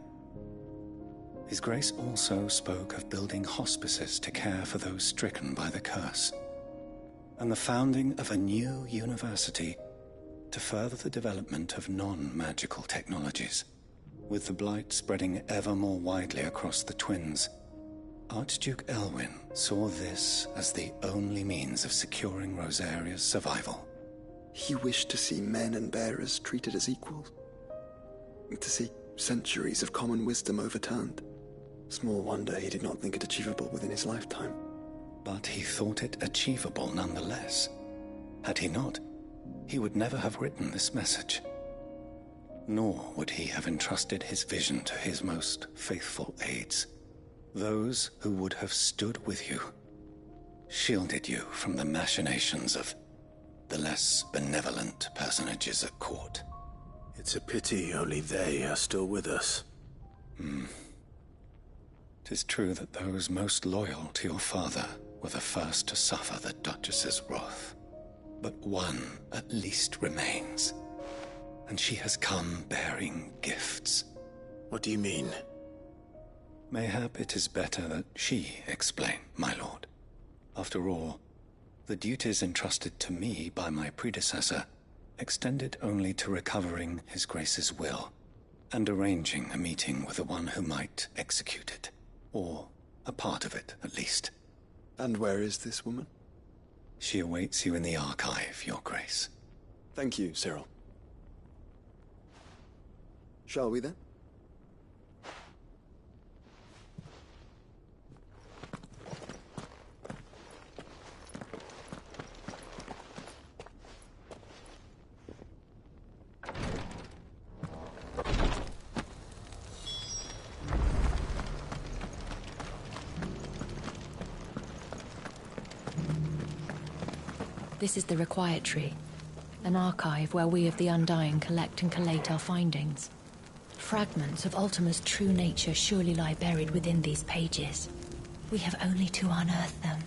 His Grace also spoke of building hospices to care for those stricken by the curse, and the founding of a new university to further the development of non-magical technologies. With the blight spreading ever more widely across the twins, Archduke Elwyn saw this as the only means of securing Rosaria's survival. He wished to see men and bearers treated as equals. To see centuries of common wisdom overturned. Small wonder he did not think it achievable within his lifetime. But he thought it achievable nonetheless. Had he not, he would never have written this message. Nor would he have entrusted his vision to his most faithful aides, those who would have stood with you, shielded you from the machinations of the less benevolent personages at court. It's a pity only they are still with us. 'Tis true that those most loyal to your father were the first to suffer the Duchess's wrath. But one at least remains, and she has come bearing gifts. What do you mean? Mayhap it is better that she explain, my lord. After all, the duties entrusted to me by my predecessor extended only to recovering His Grace's will and arranging a meeting with the one who might execute it, or a part of it at least. And where is this woman? She awaits you in the archive, Your Grace. Thank you, Cyril. Shall we then? This is the Requietry, an archive where we of the Undying collect and collate our findings. Fragments of Ultima's true nature surely lie buried within these pages. We have only to unearth them.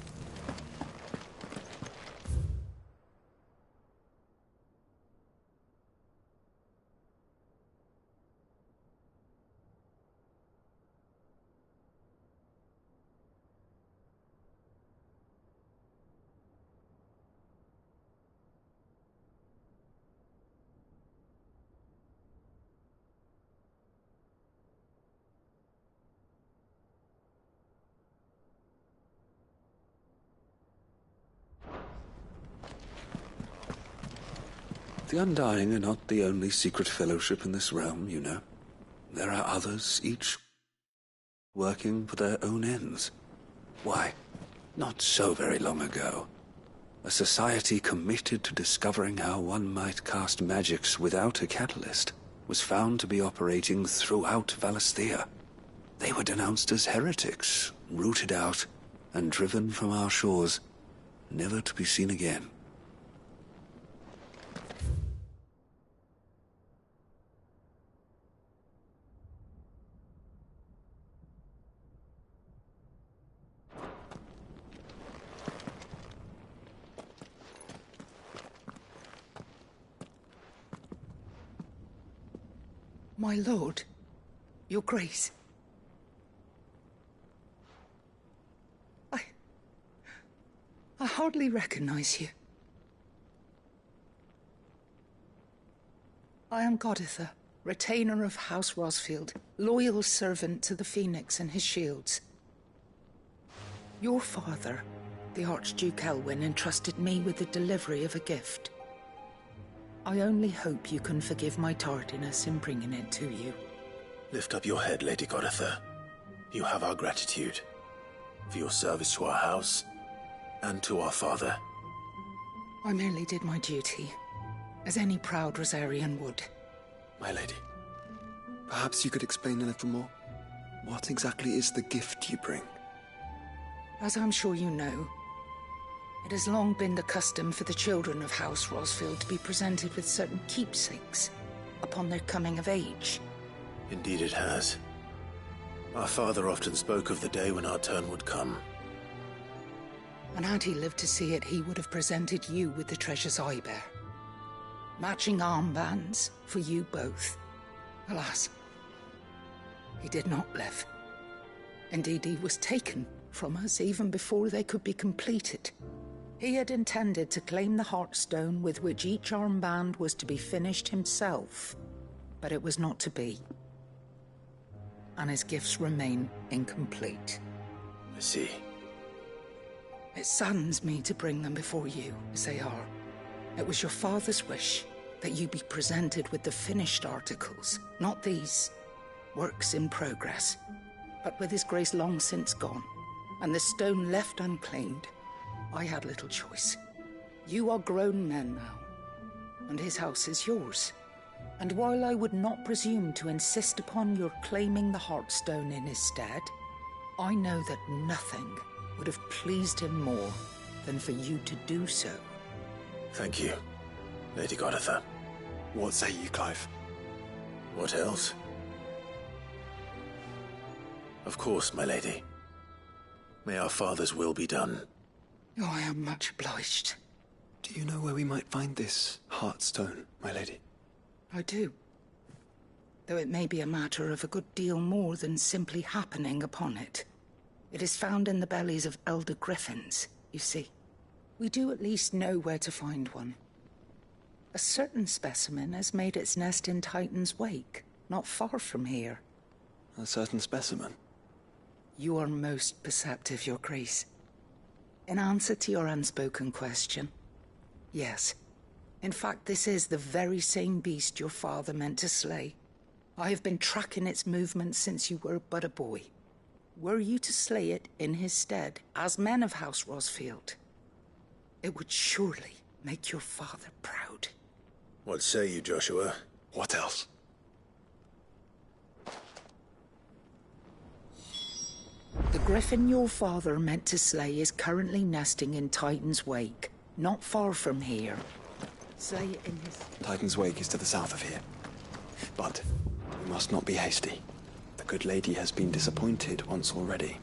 The Undying are not the only secret fellowship in this realm, you know. There are others, each working for their own ends. Why, not so very long ago, a society committed to discovering how one might cast magics without a catalyst was found to be operating throughout Valisthea. They were denounced as heretics, rooted out, and driven from our shores, never to be seen again. My lord, your grace. I hardly recognize you. I am Goditha, retainer of House Rosfield, loyal servant to the Phoenix and his shields. Your father, the Archduke Elwyn, entrusted me with the delivery of a gift. I only hope you can forgive my tardiness in bringing it to you. Lift up your head, Lady Goditha. You have our gratitude for your service to our house and to our father. I merely did my duty, as any proud Rosarian would. My lady, perhaps you could explain a little more? What exactly is the gift you bring? As I'm sure you know, it has long been the custom for the children of House Rosfield to be presented with certain keepsakes upon their coming of age. Indeed it has. Our father often spoke of the day when our turn would come. And had he lived to see it, he would have presented you with the treasures I bear. Matching armbands for you both. Alas, he did not live. Indeed, he was taken from us even before they could be completed. He had intended to claim the Heartstone with which each armband was to be finished himself, but it was not to be. And his gifts remain incomplete. I see. It saddens me to bring them before you, as they are. It was your father's wish that you be presented with the finished articles, not these works in progress. But with his grace long since gone, and the stone left unclaimed, I had little choice. You are grown men now, and his house is yours. And while I would not presume to insist upon your claiming the Heartstone in his stead, I know that nothing would have pleased him more than for you to do so. Thank you, Lady Goditha. What say you, Clive? What else? Of course, my lady. May our father's will be done. Oh, I am much obliged. Do you know where we might find this Heartstone, my lady? I do. Though it may be a matter of a good deal more than simply happening upon it. It is found in the bellies of elder griffins, you see. We do at least know where to find one. A certain specimen has made its nest in Titan's Wake, not far from here. A certain specimen? You are most perceptive, Your Grace. In answer to your unspoken question, yes. In fact, this is the very same beast your father meant to slay. I have been tracking its movements since you were but a boy. Were you to slay it in his stead, as men of House Rosfield, it would surely make your father proud. What say you, Joshua? What else? The griffin your father meant to slay is currently nesting in Titan's Wake, not far from here. Slay it in his... Titan's Wake is to the south of here. But we must not be hasty. The good lady has been disappointed once already.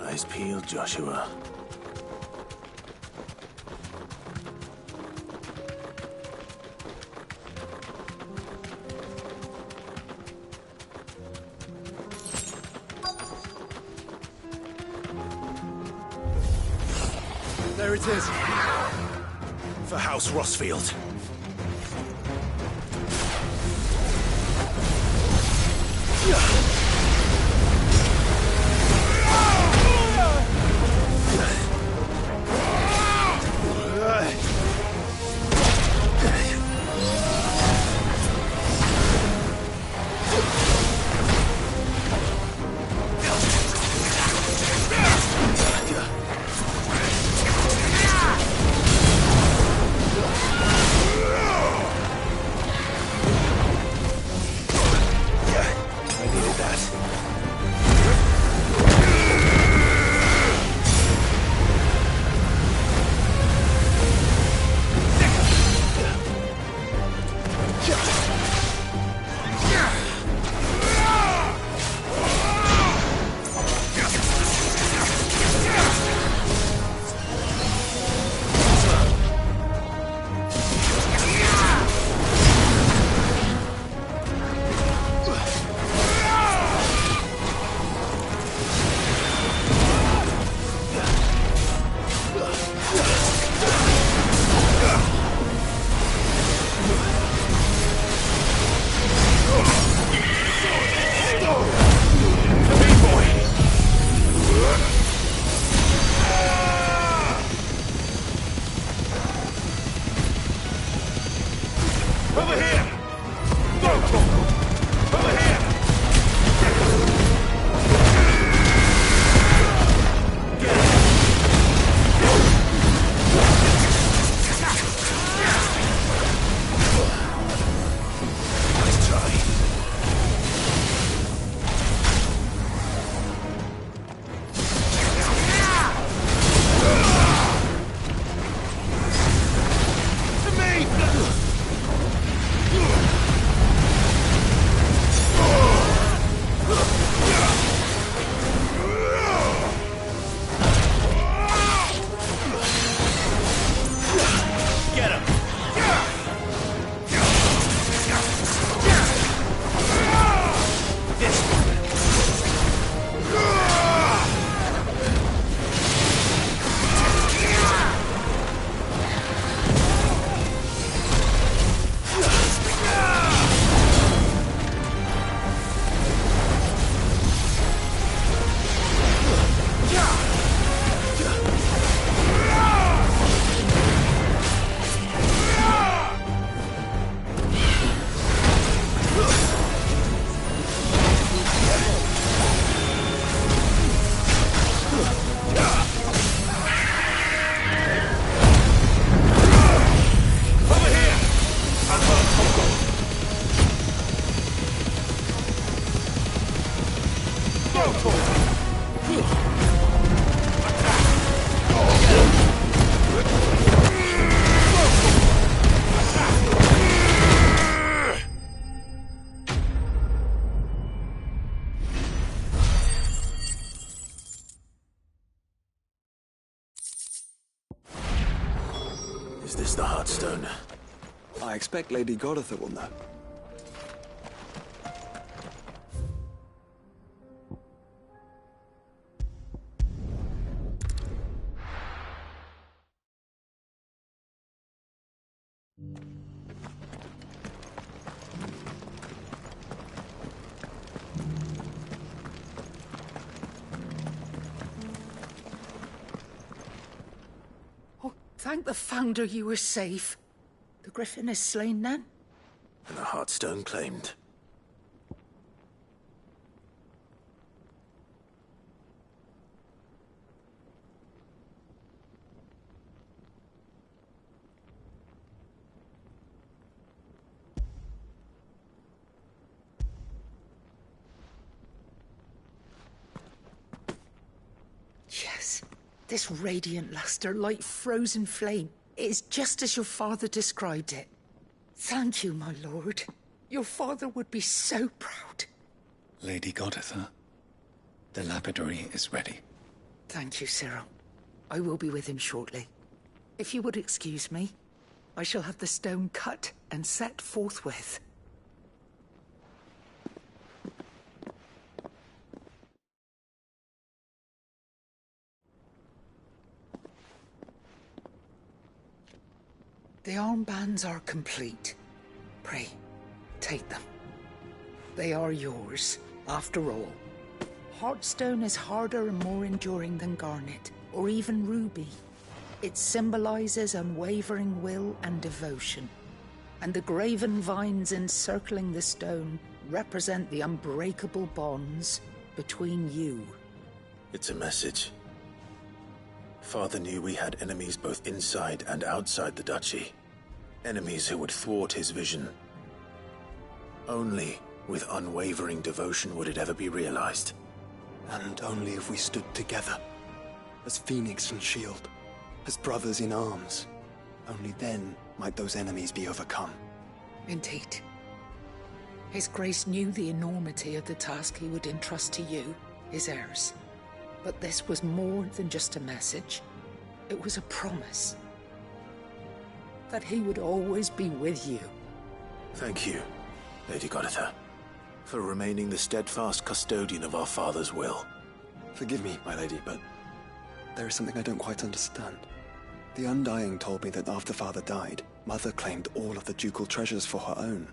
Eyes peeled, Joshua. There it is. For House Rosfield. Is this the Heartstone? I expect Lady Goditha will know. Thank the Founder you were safe. The Griffin is slain then? And the Heartstone claimed. Yes. This radiant luster, like frozen flame, is just as your father described it. Thank you, my lord. Your father would be so proud. Lady Goditha, the lapidary is ready. Thank you, Cyril. I will be with him shortly. If you would excuse me, I shall have the stone cut and set forthwith. The armbands are complete. Pray, take them. They are yours, after all. Heartstone is harder and more enduring than garnet, or even ruby. It symbolizes unwavering will and devotion. And the graven vines encircling the stone represent the unbreakable bonds between you. It's a message. Father knew we had enemies both inside and outside the duchy. Enemies who would thwart his vision. Only with unwavering devotion would it ever be realized. And only if we stood together, as Phoenix and Shield, as brothers in arms. Only then might those enemies be overcome. Indeed. His Grace knew the enormity of the task he would entrust to you, his heirs. But this was more than just a message. It was a promise. That he would always be with you. Thank you, Lady Goditha, for remaining the steadfast custodian of our father's will. Forgive me, my lady, but there is something I don't quite understand. The Undying told me that after Father died, Mother claimed all of the ducal treasures for her own.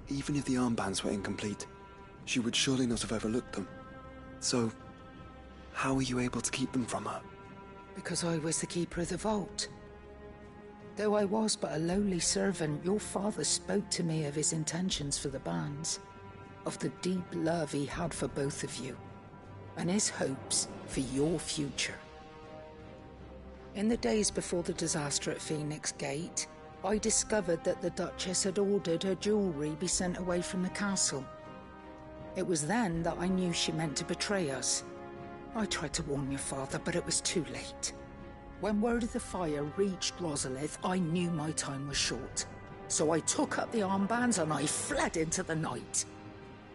Even if the armbands were incomplete, she would surely not have overlooked them. So, how were you able to keep them from her? Because I was the keeper of the vault. Though I was but a lowly servant, your father spoke to me of his intentions for the bands, of the deep love he had for both of you, and his hopes for your future. In the days before the disaster at Phoenix Gate, I discovered that the Duchess had ordered her jewelry be sent away from the castle. It was then that I knew she meant to betray us. I tried to warn your father, but it was too late. When word of the fire reached Rosalith, I knew my time was short. So I took up the armbands and I fled into the night.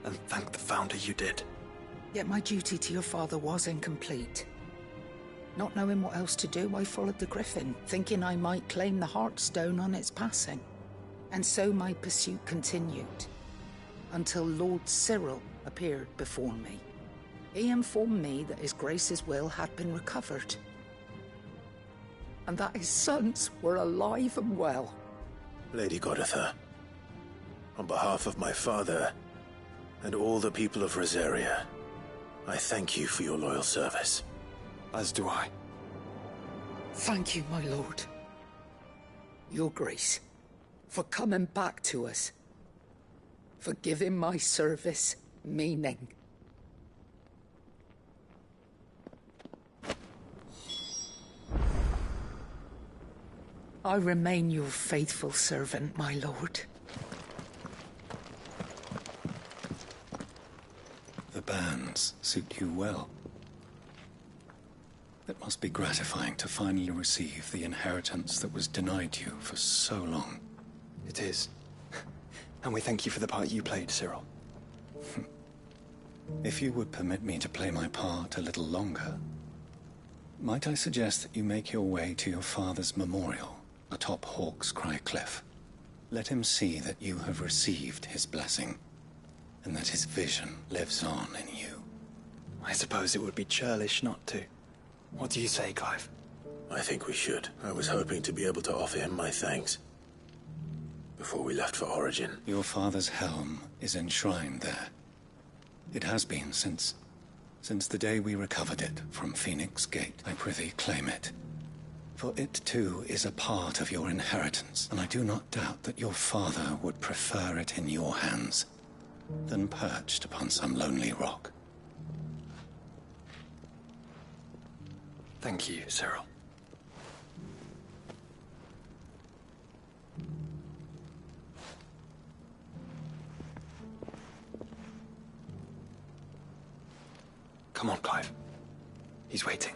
And thank the Founder you did. Yet my duty to your father was incomplete. Not knowing what else to do, I followed the Griffin, thinking I might claim the Heartstone on its passing. And so my pursuit continued, until Lord Cyril appeared before me. He informed me that His Grace's will had been recovered, and that his sons were alive and well. Lady Goditha, on behalf of my father and all the people of Rosaria, I thank you for your loyal service. As do I. Thank you, my lord. Your Grace, for coming back to us, for giving my service meaning. I remain your faithful servant, my lord. The bands suit you well. It must be gratifying to finally receive the inheritance that was denied you for so long. It is. And we thank you for the part you played, Cyril. If you would permit me to play my part a little longer, might I suggest that you make your way to your father's memorial atop Hawk's Cry Cliff. Let him see that you have received his blessing, and that his vision lives on in you. I suppose it would be churlish not to. What do you say, Clive? I think we should. I was hoping to be able to offer him my thanks before we left for Origin. Your father's helm is enshrined there. It has been since the day we recovered it from Phoenix Gate. I prithee claim it. For it too is a part of your inheritance, and I do not doubt that your father would prefer it in your hands than perched upon some lonely rock. Thank you, Cyril. Come on, Clive. He's waiting.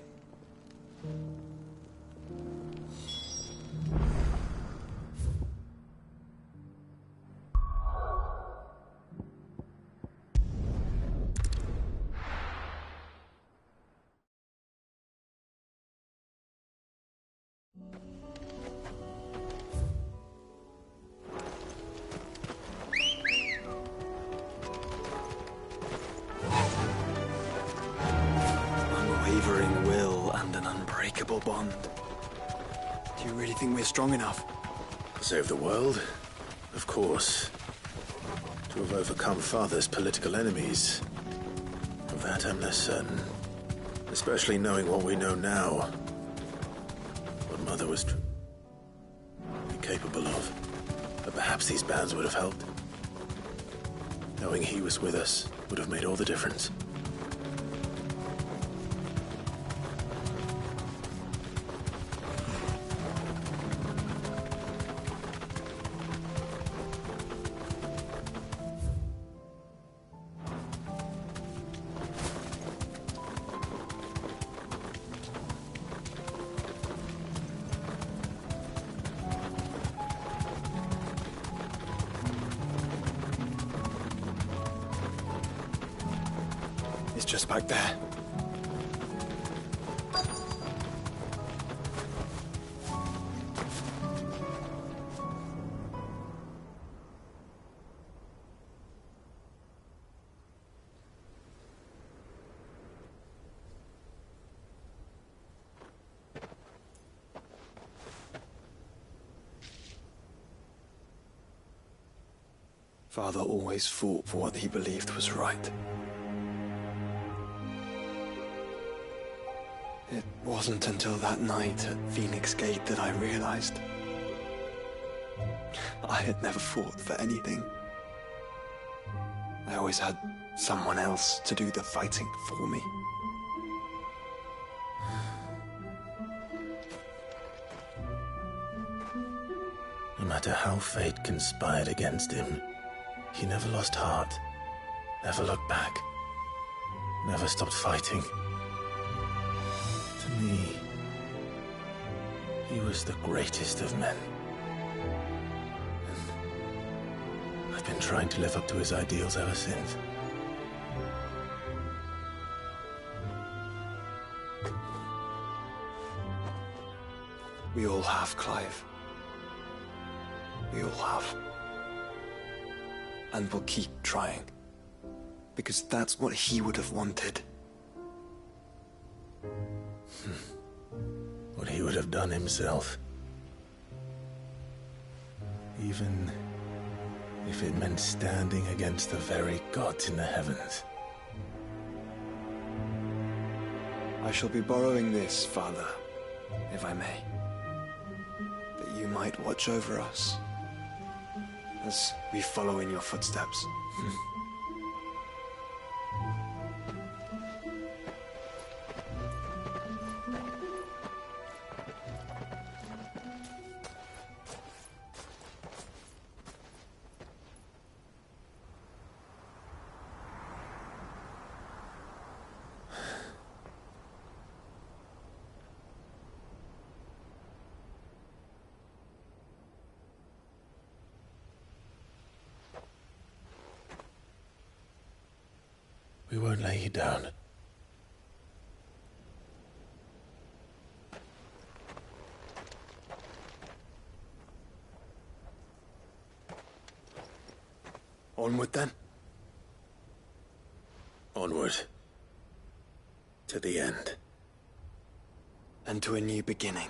Unwavering will and an unbreakable bond. Do you really think we're strong enough? To save the world? Of course. To have overcome Father's political enemies. Of that I'm less certain. Especially knowing what we know now. What Mother was capable of. But perhaps these bands would have helped. Knowing he was with us would have made all the difference. Just back there. Father always fought for what he believed was right. It wasn't until that night at Phoenix Gate that I realized I had never fought for anything. I always had someone else to do the fighting for me. No matter how fate conspired against him, he never lost heart, never looked back, never stopped fighting. To me, he was the greatest of men. And I've been trying to live up to his ideals ever since. We all have, Clive. We all have. And we'll keep trying. Because that's what he would have wanted. What he would have done himself. Even if it meant standing against the very gods in the heavens. I shall be borrowing this, Father, if I may. That you might watch over us as we follow in your footsteps. We won't lay you down. Onward, then? Onward. To the end. And to a new beginning.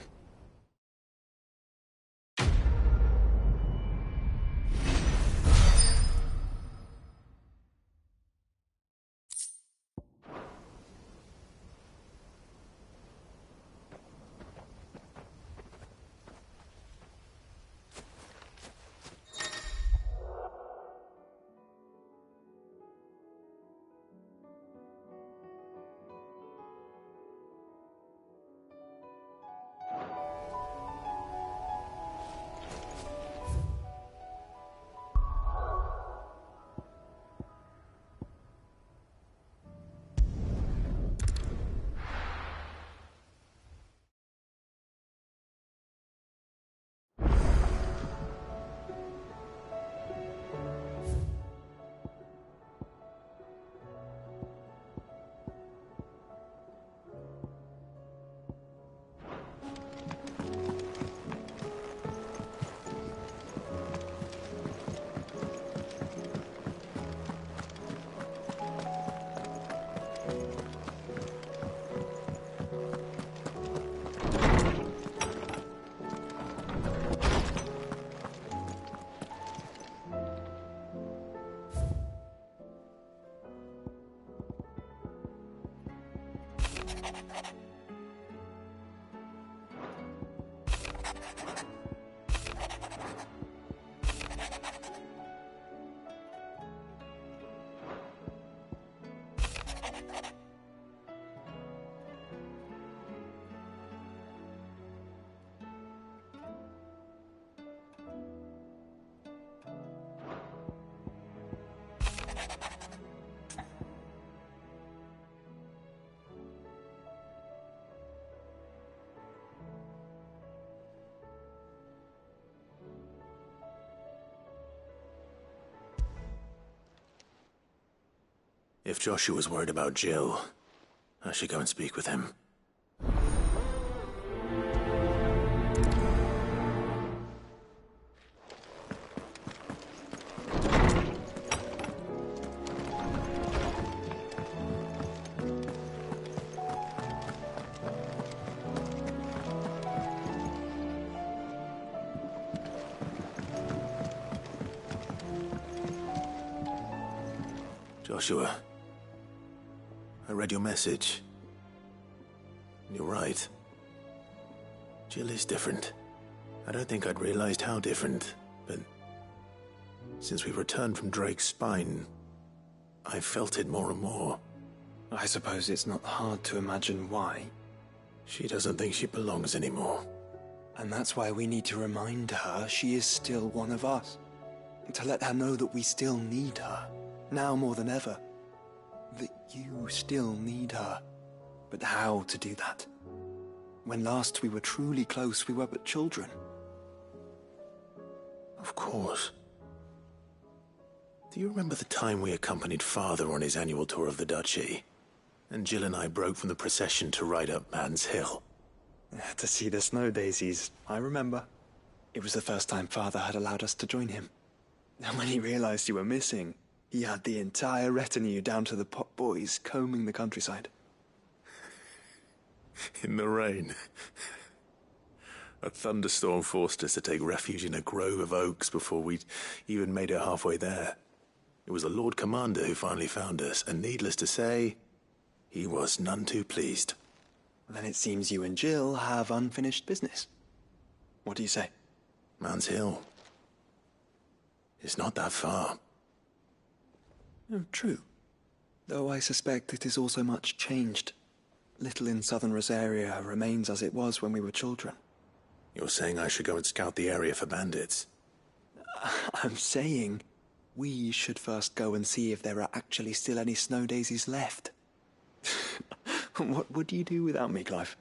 If Joshua's worried about Jill, I should go and speak with him. Joshua, I read your message. You're right. Jill is different. I don't think I'd realized how different, but since we returned from Drake's spine, I've felt it more and more. I suppose it's not hard to imagine why. She doesn't think she belongs anymore. And that's why we need to remind her she is still one of us. To let her know that we still need her, now more than ever. That you still need her. But how to do that? When last we were truly close, we were but children. Of course. Do you remember the time we accompanied Father on his annual tour of the Duchy? And Jill and I broke from the procession to ride up Man's Hill. To see the snow daisies, I remember. It was the first time Father had allowed us to join him. And when he realized you were missing, he had the entire retinue down to the pot boys combing the countryside. In the rain. A thunderstorm forced us to take refuge in a grove of oaks before we'd even made it halfway there. It was the Lord Commander who finally found us, and needless to say, he was none too pleased. Then it seems you and Jill have unfinished business. What do you say? Man's Hill. It's not that far. Oh, true. Though I suspect it is also much changed. Little in southern Rosaria remains as it was when we were children. You're saying I should go and scout the area for bandits? I'm saying we should first go and see if there are actually still any snow daisies left. What would you do without me, Clive?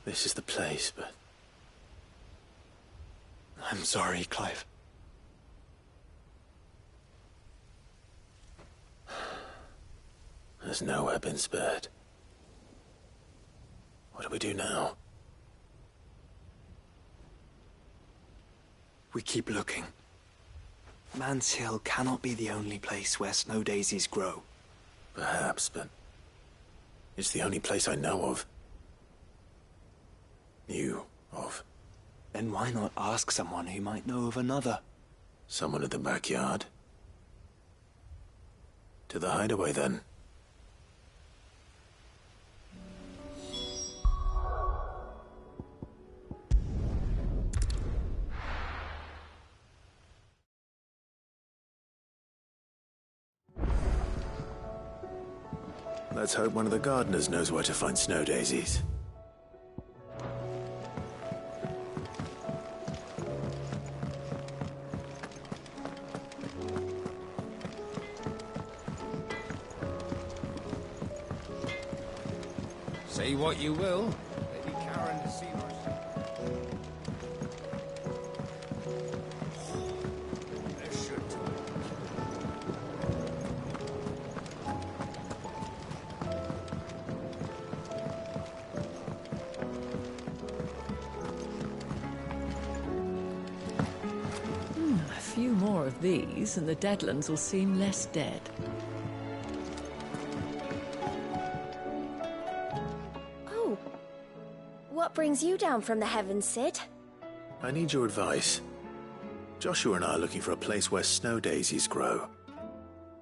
this is the place, but... I'm sorry, Clive. There's nowhere been spared. What do we do now? We keep looking. Man's Hill cannot be the only place where snow daisies grow. Perhaps, but... it's the only place I know of. Knew of. Then why not ask someone who might know of another? Someone in the backyard? To the hideaway, then. Let's hope one of the gardeners knows where to find snow daisies. Say what you will. Lady Karen to see much. There should A few more of these, and the Deadlands will seem less dead. Oh. What brings you down from the heavens, Sid? I need your advice. Joshua and I are looking for a place where snow daisies grow.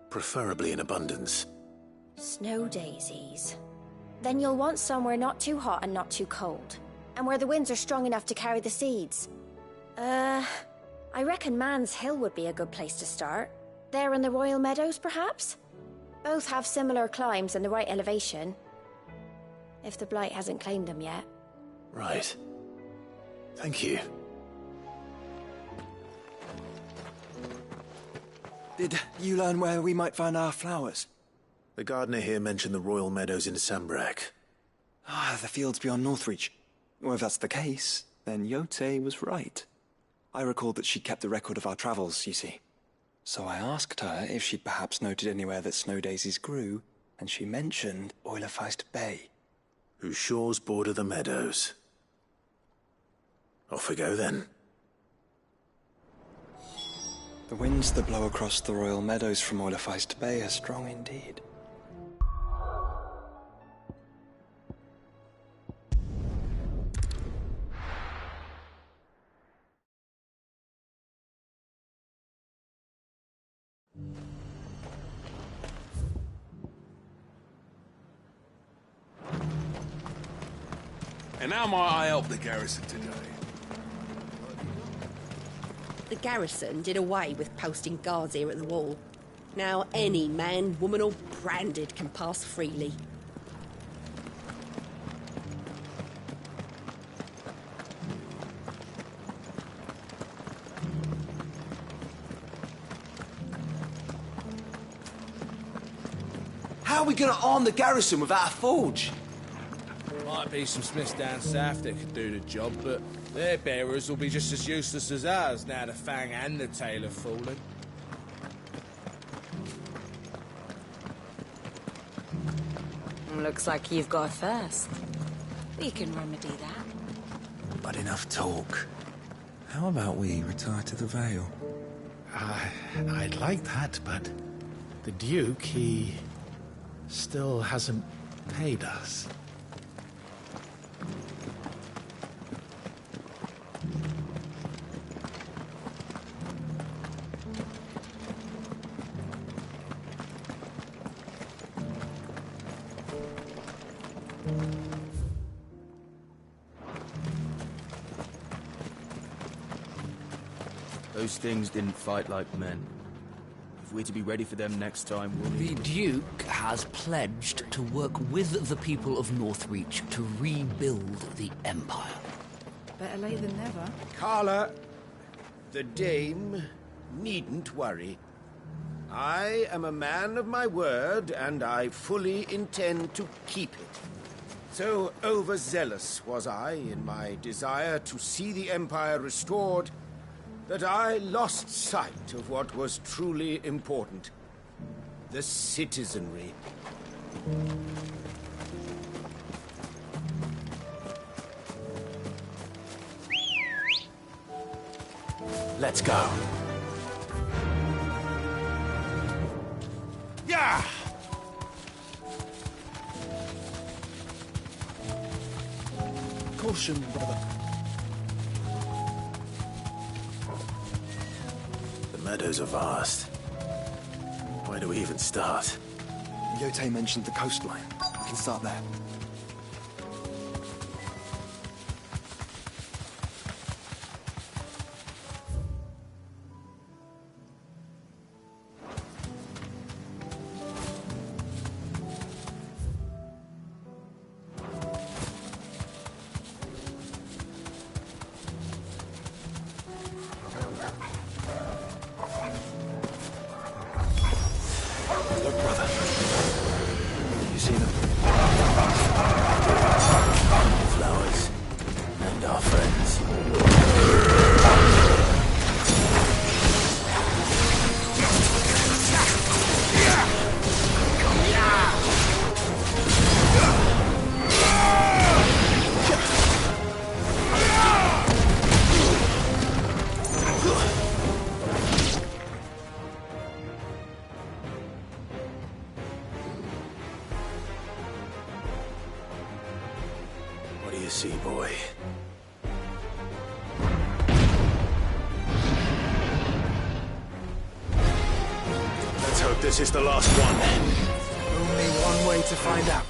Preferably in abundance. Snow daisies. Then you'll want somewhere not too hot and not too cold. And where the winds are strong enough to carry the seeds. I reckon Man's Hill would be a good place to start. There in the Royal Meadows, perhaps? Both have similar climbs and the right elevation. If the Blight hasn't claimed them yet. Right. Thank you. Did you learn where we might find our flowers? The gardener here mentioned the Royal Meadows in Sambrak. The fields beyond Northreach. Well, if that's the case, then Yote was right. I recalled that she kept a record of our travels, you see. So I asked her if she'd perhaps noted anywhere that snow daisies grew, and she mentioned Oilefeist Bay. Whose shores border the meadows. Off we go, then. The winds that blow across the Royal Meadows from Oilefeist Bay are strong indeed. And how might I help the garrison today? The garrison did away with posting guards here at the wall. Now any man, woman or branded can pass freely. How are we going to arm the garrison without a forge? Might be some smiths down south that could do the job, but their bearers will be just as useless as ours now the Fang and the Tail have fallen. Looks like you've got a thirst. We can remedy that. But enough talk. How about we retire to the Vale? I'd like that, but the Duke, he still hasn't paid us. Those things didn't fight like men. If we're to be ready for them next time, we'll The need... Duke has pledged to work with the people of Northreach to rebuild the Empire. Better late than never. Carla, the dame needn't worry. I am a man of my word, and I fully intend to keep it. So overzealous was I in my desire to see the Empire restored that I lost sight of what was truly important. The citizenry. Let's go. Yeah! Caution, brother. The meadows are vast. Where do we even start? Yote mentioned the coastline. We can start there. Look, brother. You see them? Flowers. And our friends. What do you see, boy? Let's hope this is the last one. Only one way to find out.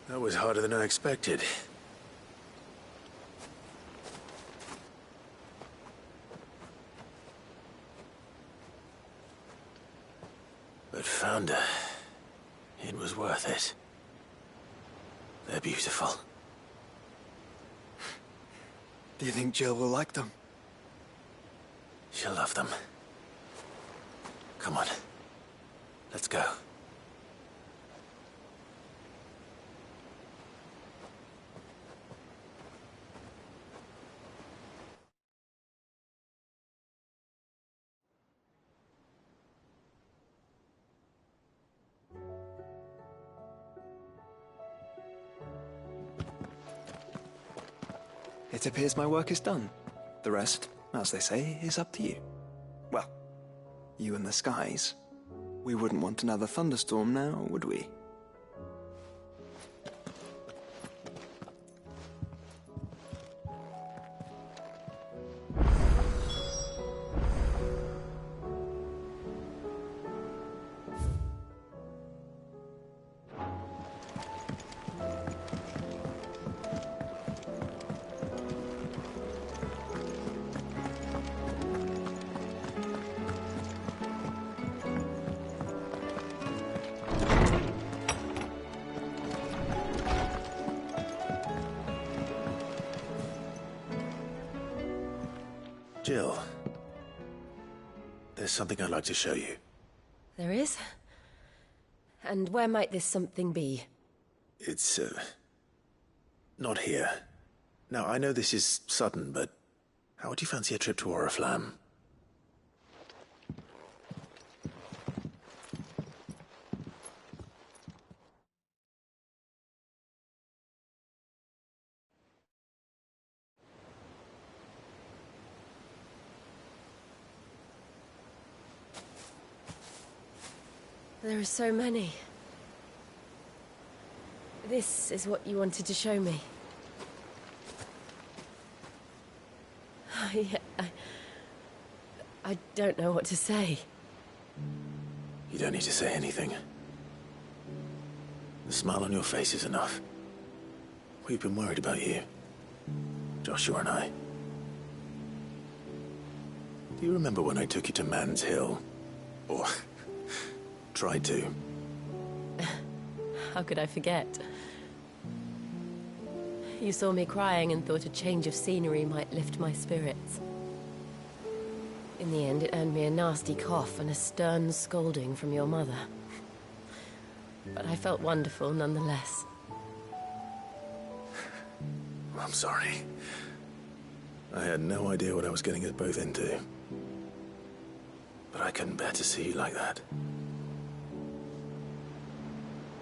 That was harder than I expected. But Founder, it was worth it. They're beautiful. Do you think Jill will like them? She'll love them. Come on. Let's go. It appears my work is done. The rest, as they say, is up to you. Well, you and the skies. We wouldn't want another thunderstorm now, would we? Jill, there's something I'd like to show you. There is? And where might this something be? It's, not here. Now, I know this is sudden, but how would you fancy a trip to Oriflamme? There are so many. This is what you wanted to show me. I don't know what to say. You don't need to say anything. The smile on your face is enough. We've been worried about you, Joshua and I. Do you remember when I took you to Man's Hill? Or tried to? How could I forget? You saw me crying and thought a change of scenery might lift my spirits. In the end, it earned me a nasty cough and a stern scolding from your mother. But I felt wonderful nonetheless. I'm sorry. I had no idea what I was getting us both into. But I couldn't bear to see you like that.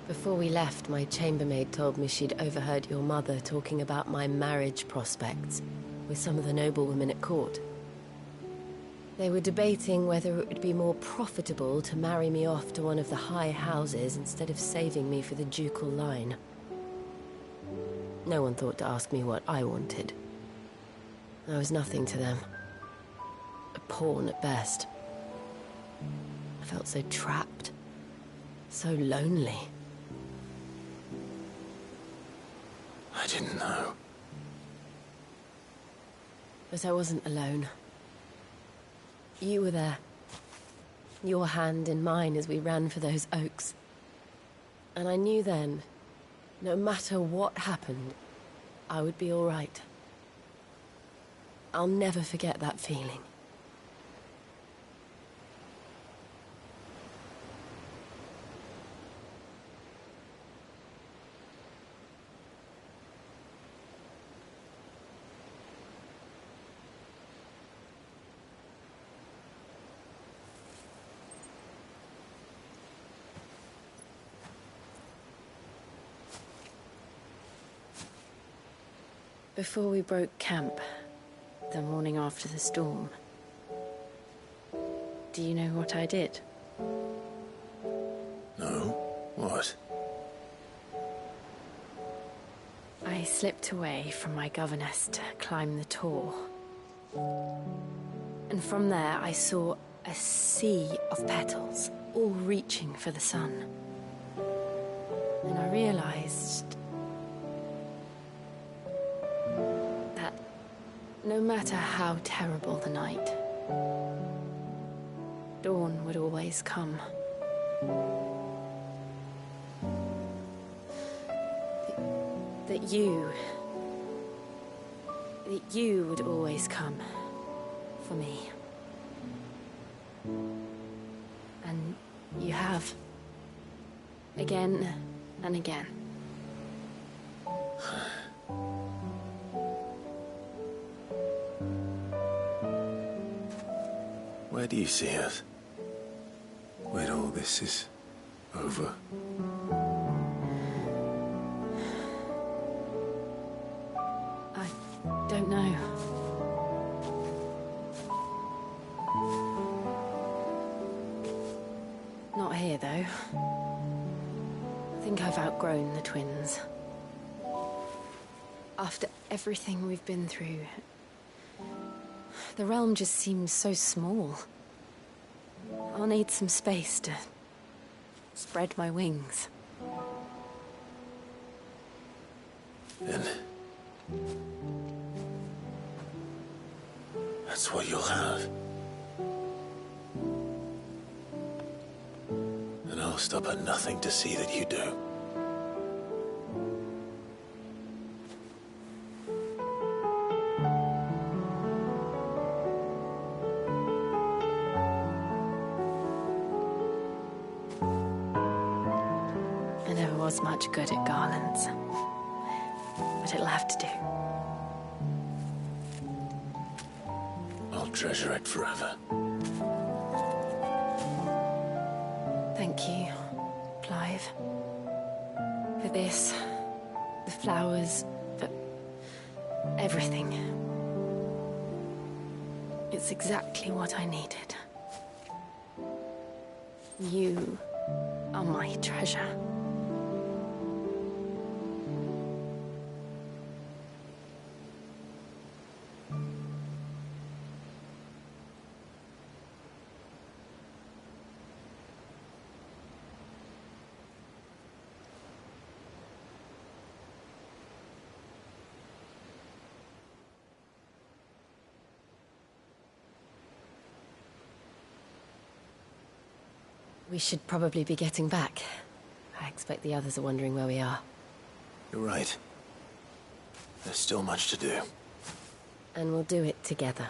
Before we left, my chambermaid told me she'd overheard your mother talking about my marriage prospects with some of the noblewomen at court. They were debating whether it would be more profitable to marry me off to one of the high houses instead of saving me for the ducal line. No one thought to ask me what I wanted. I was nothing to them. A pawn at best. I felt so trapped, so lonely. I didn't know. But I wasn't alone. You were there. Your hand in mine as we ran for those oaks. And I knew then, no matter what happened, I would be all right. I'll never forget that feeling. Before we broke camp, the morning after the storm, do you know what I did? No? What? I slipped away from my governess to climb the tor. And from there I saw a sea of petals, all reaching for the sun. And I realized no matter how terrible the night, dawn would always come. That you would always come for me. And you have. Again and again. Where do you see us? When all this is over? I don't know. Not here. here, though. I think I've outgrown the twins. After everything we've been through, the realm just seems so small. I'll need some space to spread my wings. And that's what you'll have. And I'll stop at nothing to see that you do. I never was much good at garlands, but it'll have to do. I'll treasure it forever. Thank you, Clive. For this, the flowers, for everything. It's exactly what I needed. You are my treasure. We should probably be getting back. I expect the others are wondering where we are. You're right. There's still much to do. And we'll do it together.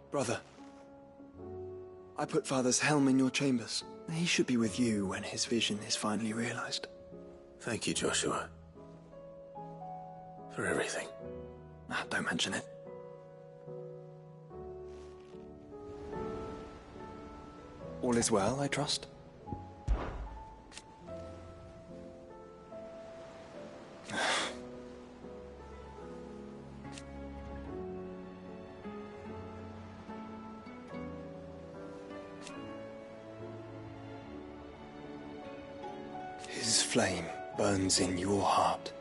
Brother, I put Father's helm in your chambers. He should be with you when his vision is finally realized. Thank you, Joshua. For everything. Don't mention it. All is well, I trust? His flame burns in your heart.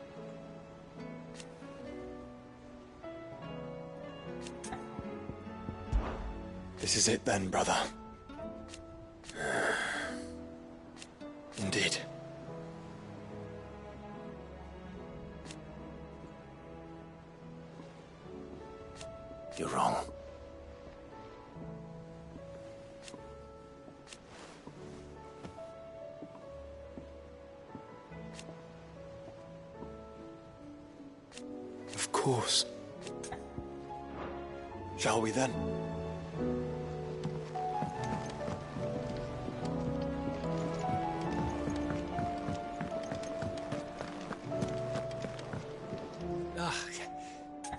This is it then, brother. Indeed. You're wrong. Of course. Shall we then?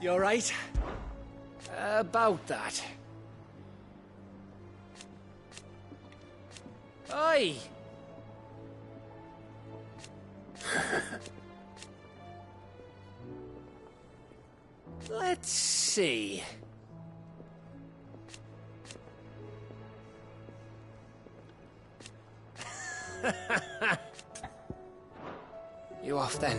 You all right? About that. Oi! Let's see. You off then?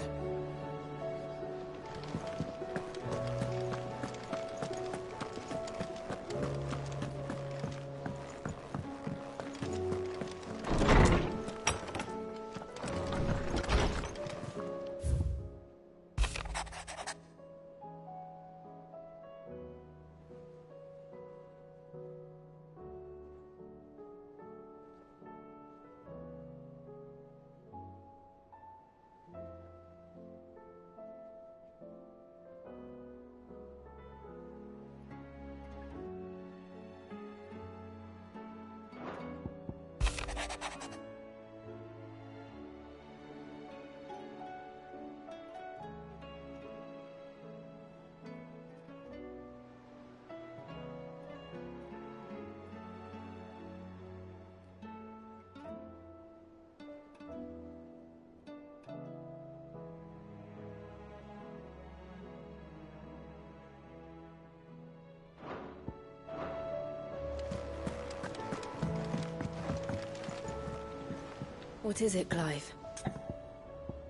What is it, Clive?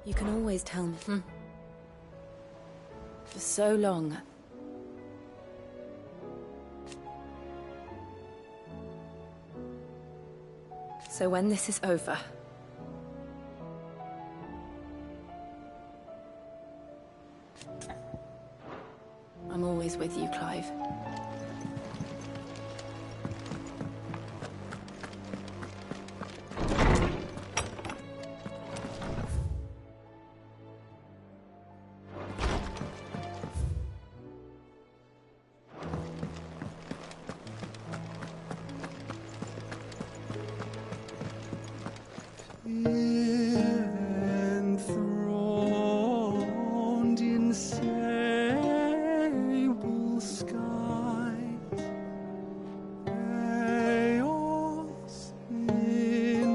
You can always tell me. For so long. So when this is over... I'm always with you, Clive. Enthroned in sable skies, chaos in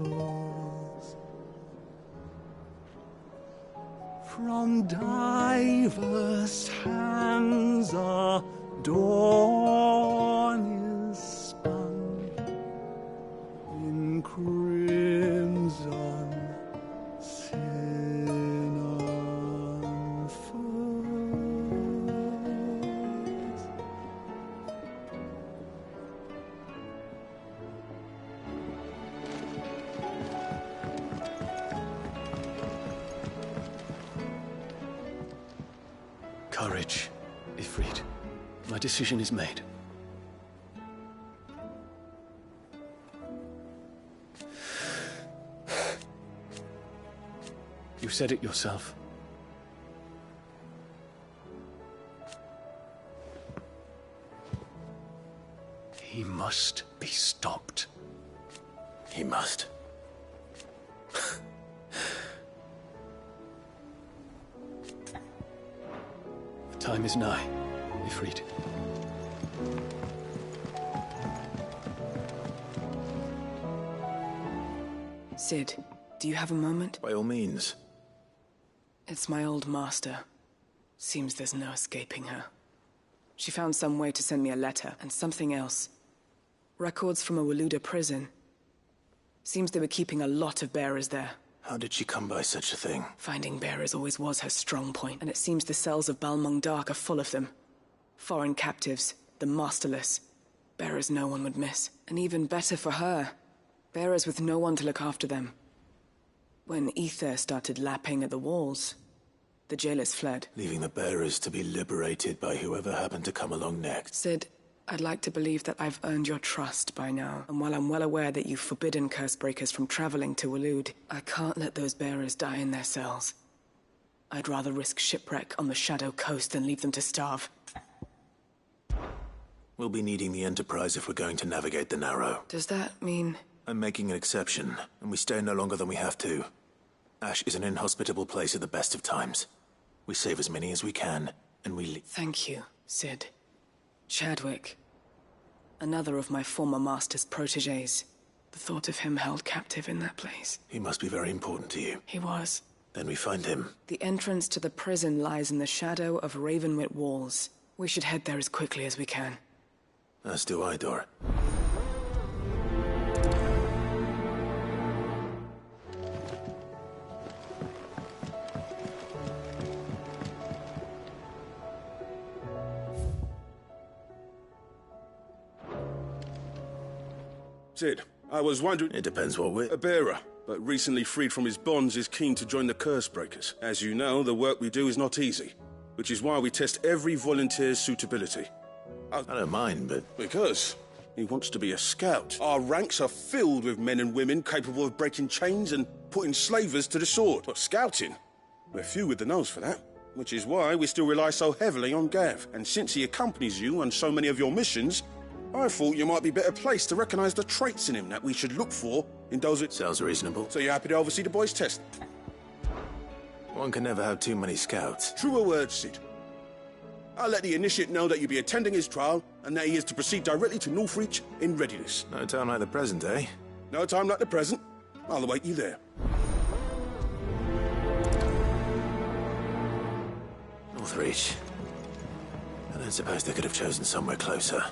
rose. From diverse hands a dawn is spun in crimson sin unfurls. Courage, Ifrit. My decision is made. You said it yourself. He must be stopped. He must. The time is nigh, Ifrit. Sid, do you have a moment? By all means. It's my old master. Seems there's no escaping her. She found some way to send me a letter, and something else. Records from a Waluda prison. Seems they were keeping a lot of bearers there. How did she come by such a thing? Finding bearers always was her strong point, and it seems the cells of Balmung Dark are full of them. Foreign captives, the masterless. Bearers no one would miss. And even better for her, bearers with no one to look after them. When ether started lapping at the walls, the jailers fled. Leaving the bearers to be liberated by whoever happened to come along next. Sid, I'd like to believe that I've earned your trust by now. And while I'm well aware that you've forbidden Cursebreakers from traveling to Waloed, I can't let those bearers die in their cells. I'd rather risk shipwreck on the Shadow Coast than leave them to starve. We'll be needing the Enterprise if we're going to navigate the Narrow. Does that mean... I'm making an exception, and we stay no longer than we have to. Ash is an inhospitable place at the best of times. We save as many as we can, and we leave. Thank you, Sid. Chadwick. Another of my former master's protégés. The thought of him held captive in that place. He must be very important to you. He was. Then we find him. The entrance to the prison lies in the shadow of Ravenwit walls. We should head there as quickly as we can. As do I, Dor. Sid, I was wondering... It depends what we're... A bearer, but recently freed from his bonds, is keen to join the Cursebreakers. As you know, the work we do is not easy, which is why we test every volunteer's suitability. I don't mind, but... Because he wants to be a scout. Our ranks are filled with men and women capable of breaking chains and putting slavers to the sword. But scouting? We're few with the nose for that. Which is why we still rely so heavily on Gav. And since he accompanies you on so many of your missions, I thought you might be better placed to recognize the traits in him that we should look for in those... Sounds reasonable. So you're happy to oversee the boys' test? One can never have too many scouts. Truer words, Sid. I'll let the initiate know that you'll be attending his trial, and that he is to proceed directly to Northreach in readiness. No time like the present, eh? No time like the present. I'll await you there. Northreach. I don't suppose they could have chosen somewhere closer.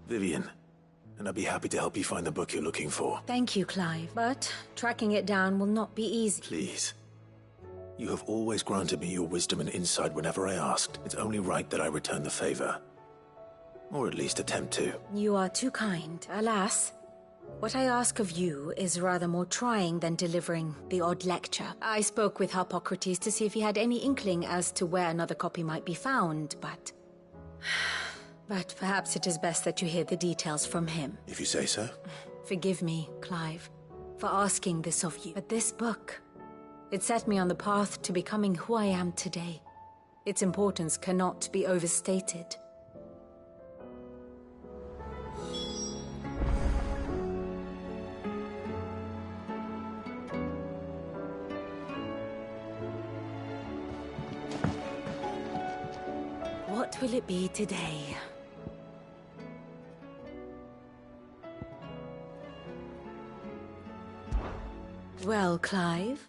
Vivian, and I'd be happy to help you find the book you're looking for. Thank you, Clive. But tracking it down will not be easy. Please. You have always granted me your wisdom and insight whenever I asked. It's only right that I return the favor. Or at least attempt to. You are too kind. Alas, what I ask of you is rather more trying than delivering the odd lecture. I spoke with Harpocrates to see if he had any inkling as to where another copy might be found, but perhaps it is best that you hear the details from him. If you say so. Forgive me, Clive, for asking this of you. But this book, it set me on the path to becoming who I am today. Its importance cannot be overstated. What will it be today? Well, Clive?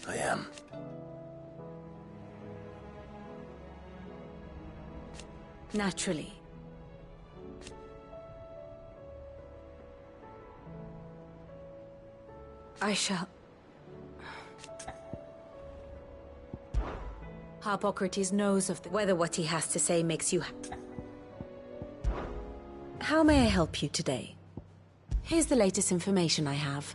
I am. Naturally. I shall. Harpocrates knows of whether what he has to say makes you... How may I help you today? Here's the latest information I have.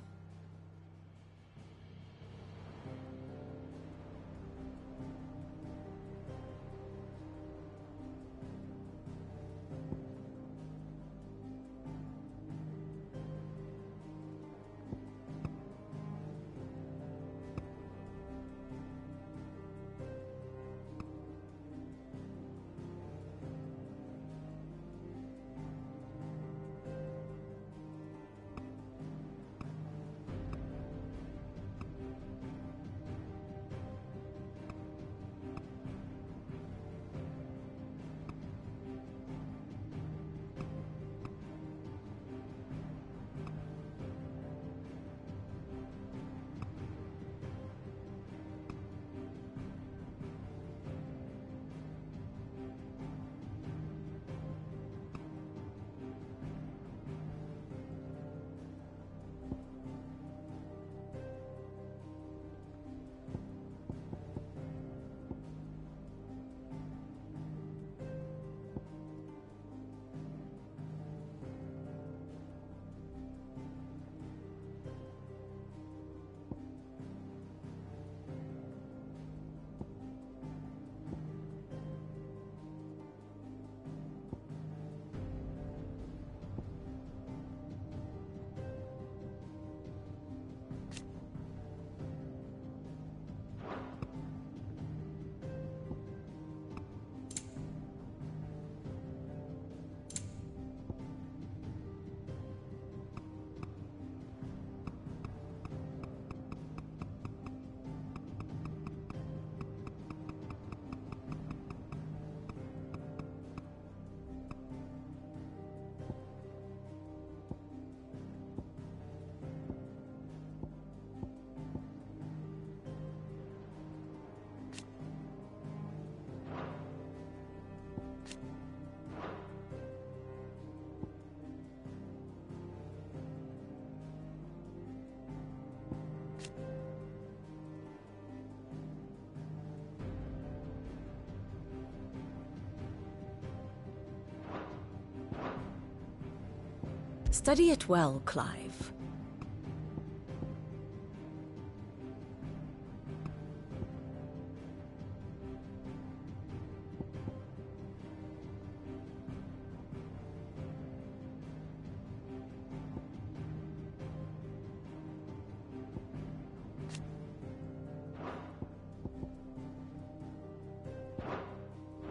Study it well, Clive.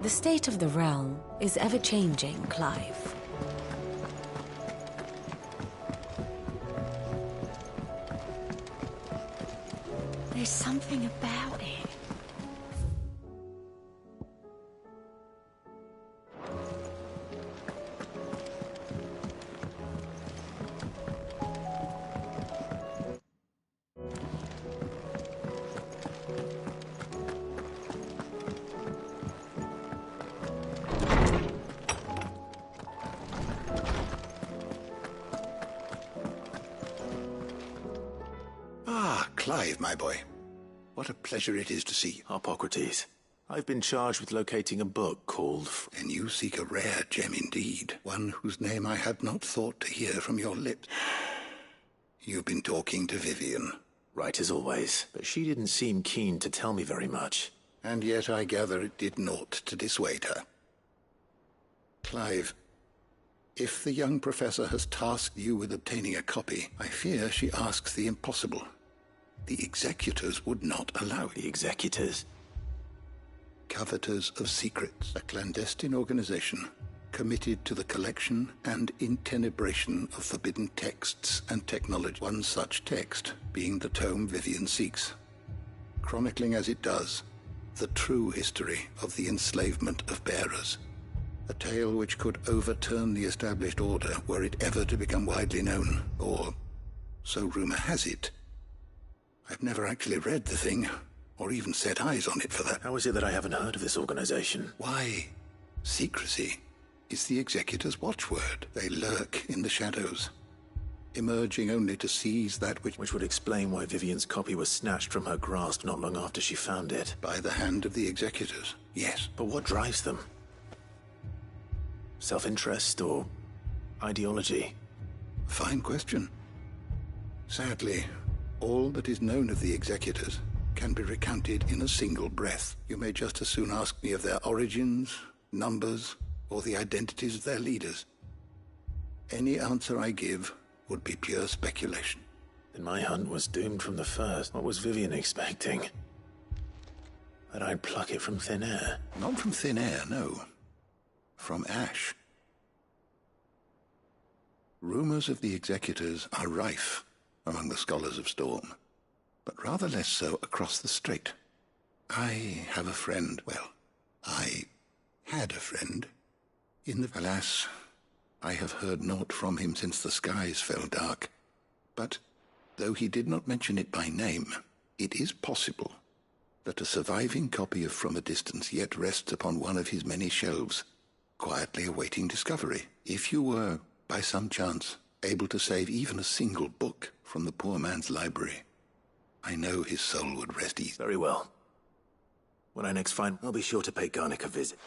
The state of the realm is ever-changing, Clive. There's something about it. Clive, my boy. What a pleasure it is to see you. Hippocrates. I've been charged with locating a book called... And you seek a rare gem indeed. One whose name I had not thought to hear from your lips. You've been talking to Vivian. Right as always. But she didn't seem keen to tell me very much. And yet I gather it did naught to dissuade her. Clive, if the young professor has tasked you with obtaining a copy, I fear she asks the impossible. The executors would not allow it. The executors? Coveters of Secrets, a clandestine organization committed to the collection and intenebration of forbidden texts and technology. One such text being the tome Vivian seeks, chronicling as it does the true history of the enslavement of bearers. A tale which could overturn the established order were it ever to become widely known, or so rumor has it. I've never actually read the thing, or even set eyes on it for that. How is it that I haven't heard of this organization? Why, secrecy is the executor's watchword. They lurk in the shadows, emerging only to seize that which would explain why Vivian's copy was snatched from her grasp not long after she found it. By the hand of the executors, yes. But what drives them? Self-interest or ideology? Fine question. Sadly, all that is known of the executors can be recounted in a single breath. You may just as soon ask me of their origins, numbers, or the identities of their leaders. Any answer I give would be pure speculation. Then my hunt was doomed from the first. What was Vivian expecting? That I'd pluck it from thin air? Not from thin air, no. From ash. Rumors of the executors are rife among the scholars of Storm, but rather less so across the strait. I have a friend, well, I had a friend. Alas, I have heard naught from him since the skies fell dark. But, though he did not mention it by name, it is possible that a surviving copy of From a Distance yet rests upon one of his many shelves, quietly awaiting discovery. If you were, by some chance, able to save even a single book from the poor man's library, I know his soul would rest easy. Very well. When I next find, I'll be sure to pay Garnick a visit.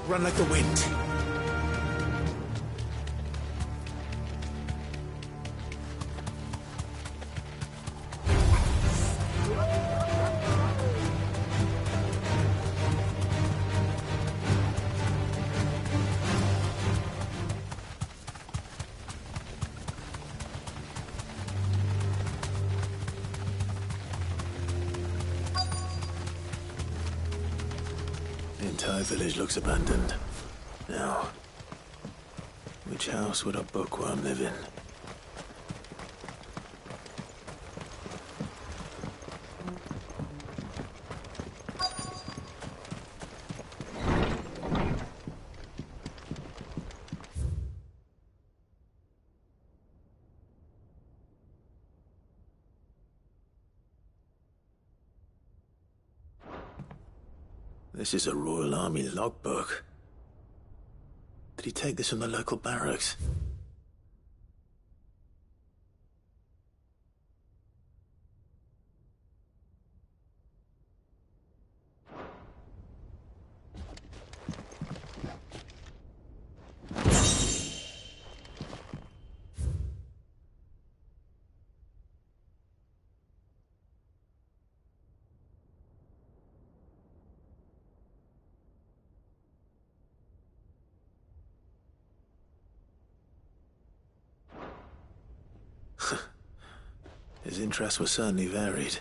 Run like the wind. The entire village looks abandoned. Now, Which house would a bookworm live in? This is a Royal Army logbook. Did he take this from the local barracks? His interests were certainly varied.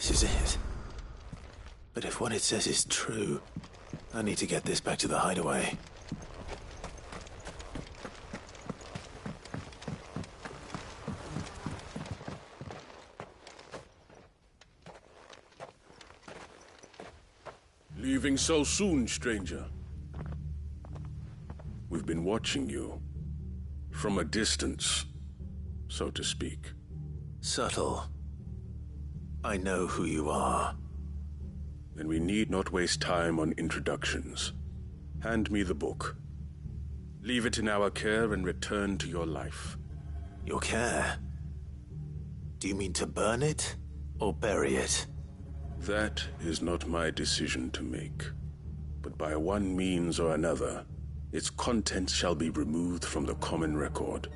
This is it. But if what it says is true, I need to get this back to the hideaway. Leaving so soon, stranger? We've been watching you. From a distance, so to speak. Subtle. I know who you are. Then we need not waste time on introductions. Hand me the book. Leave it in our care and return to your life. Your care? Do you mean to burn it or bury it? That is not my decision to make. But by one means or another, its contents shall be removed from the common record.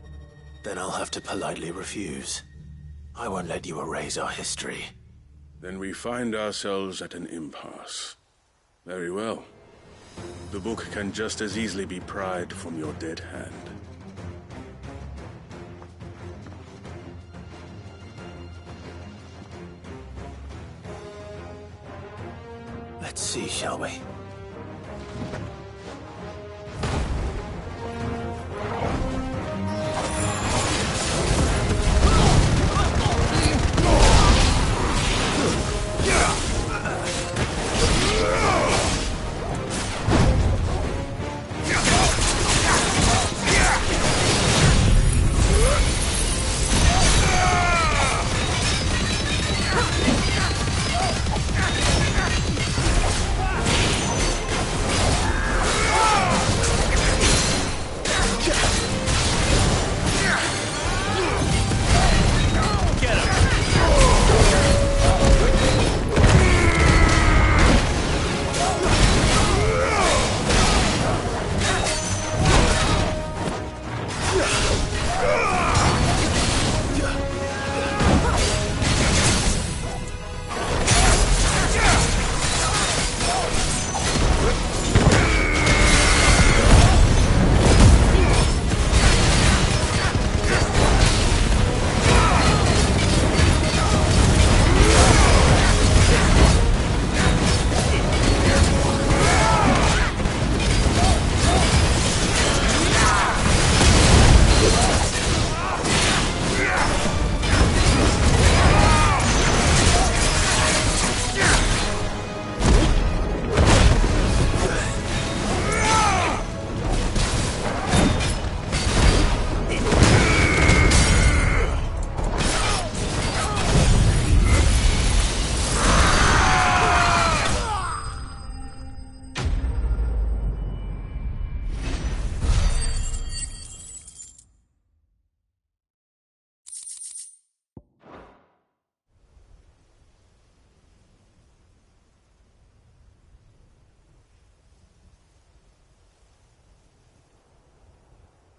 Then I'll have to politely refuse. I won't let you erase our history. Then we find ourselves at an impasse. Very well. The book can just as easily be pried from your dead hand. Let's see, shall we?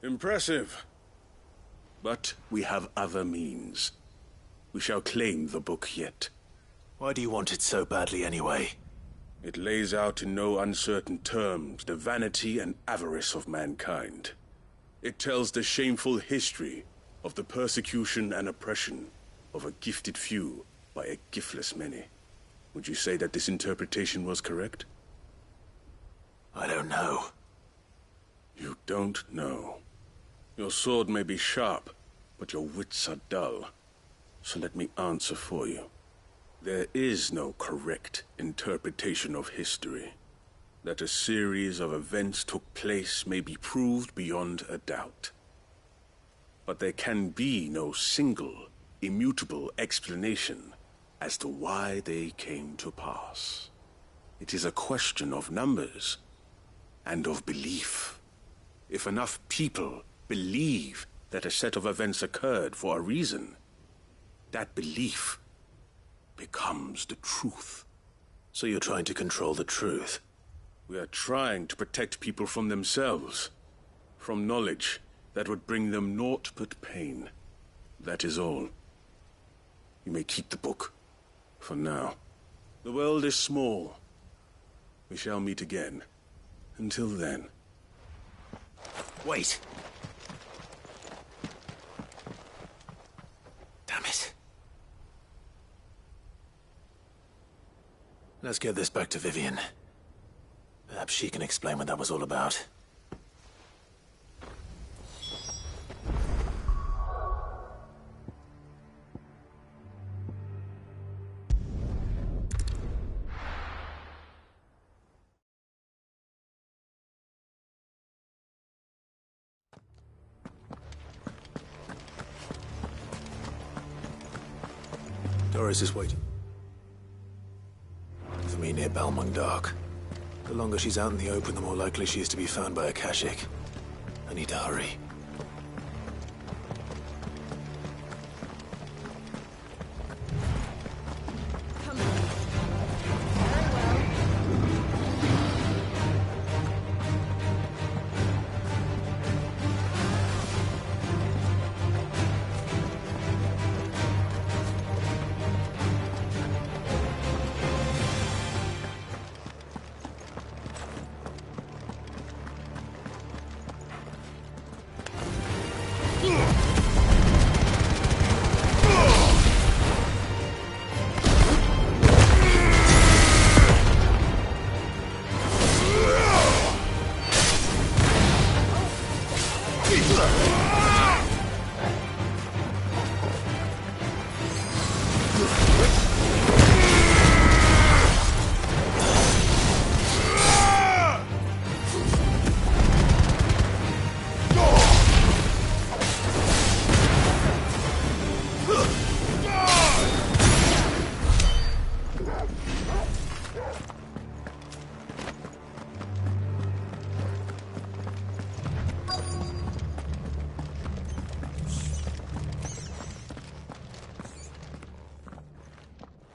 Impressive. But we have other means. We shall claim the book yet. Why do you want it so badly anyway? It lays out in no uncertain terms the vanity and avarice of mankind. It tells the shameful history of the persecution and oppression of a gifted few by a giftless many. Would you say that this interpretation was correct? I don't know. You don't know. Your sword may be sharp, but your wits are dull. So let me answer for you. There is no correct interpretation of history. That a series of events took place may be proved beyond a doubt. But there can be no single, immutable explanation as to why they came to pass. It is a question of numbers and of belief. If enough people believe that a set of events occurred for a reason, that belief becomes the truth. So you're trying to control the truth? We are trying to protect people from themselves, from knowledge that would bring them naught but pain. That is all. You may keep the book, for now. The world is small. We shall meet again. Until then. Wait! Damn it. Let's get this back to Vivian. Perhaps she can explain what that was all about. Doris is waiting for me near Balmung Dark. The longer she's out in the open, the more likely she is to be found by a Kashik. I need to hurry. Come on.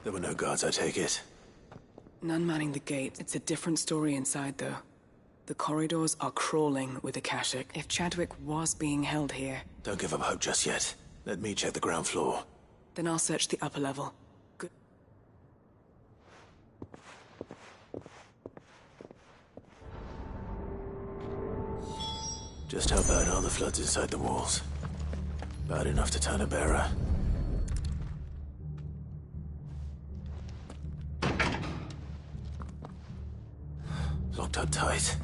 There were no guards, I take it. None manning the gate. It's a different story inside, though. The corridors are crawling with Akashic. If Chadwick was being held here... Don't give up hope just yet. Let me check the ground floor. Then I'll search the upper level. Good. Just how bad are the floods inside the walls? Bad enough to turn a bearer. Locked up tight.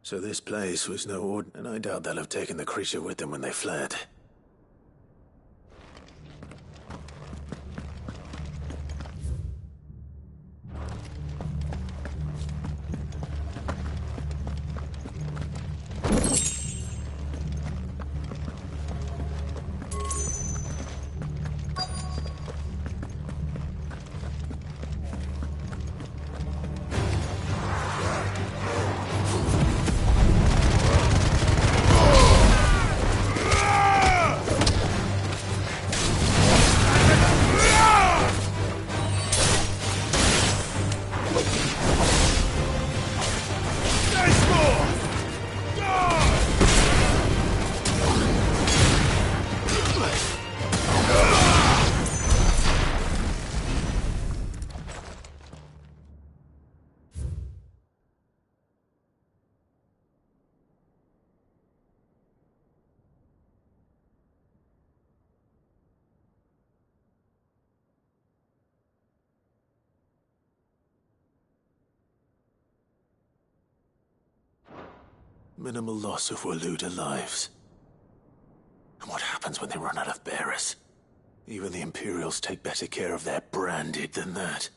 So this place was no ordinary, and I doubt they'll have taken the creature with them when they fled. Minimal loss of Waluda lives. And what happens when they run out of bearers? Even the Imperials take better care of their branded than that.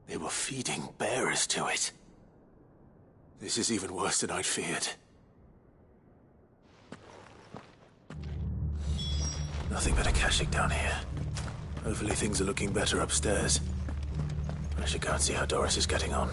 They were feeding bearers to it. This is even worse than I'd feared. Nothing but Akashic down here. Hopefully things are looking better upstairs. I should go and see how Doris is getting on.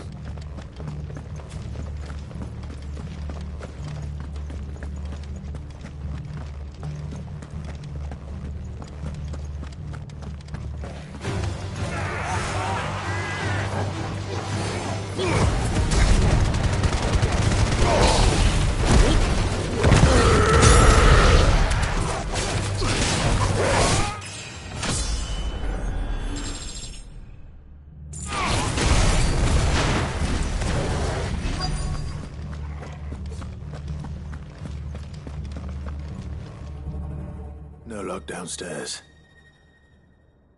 No lock downstairs.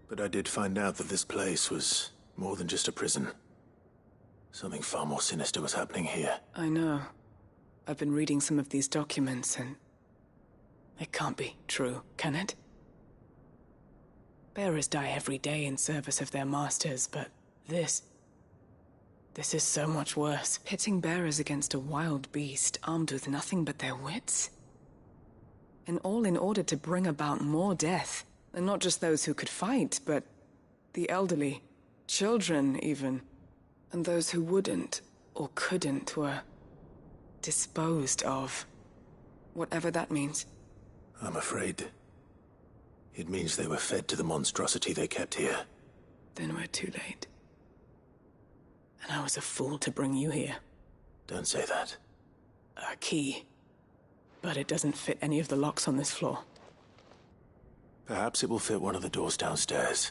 But I did find out that this place was more than just a prison. Something far more sinister was happening here. I know. I've been reading some of these documents and... it can't be true, can it? Bearers die every day in service of their masters, but this is so much worse. Pitting bearers against a wild beast armed with nothing but their wits? And all in order to bring about more death. And not just those who could fight, but the elderly, children even. And those who wouldn't, or couldn't, were Disposed of. Whatever that means. I'm afraid it means they were fed to the monstrosity they kept here. Then we're too late. And I was a fool to bring you here. Don't say that. A key. But it doesn't fit any of the locks on this floor. Perhaps it will fit one of the doors downstairs.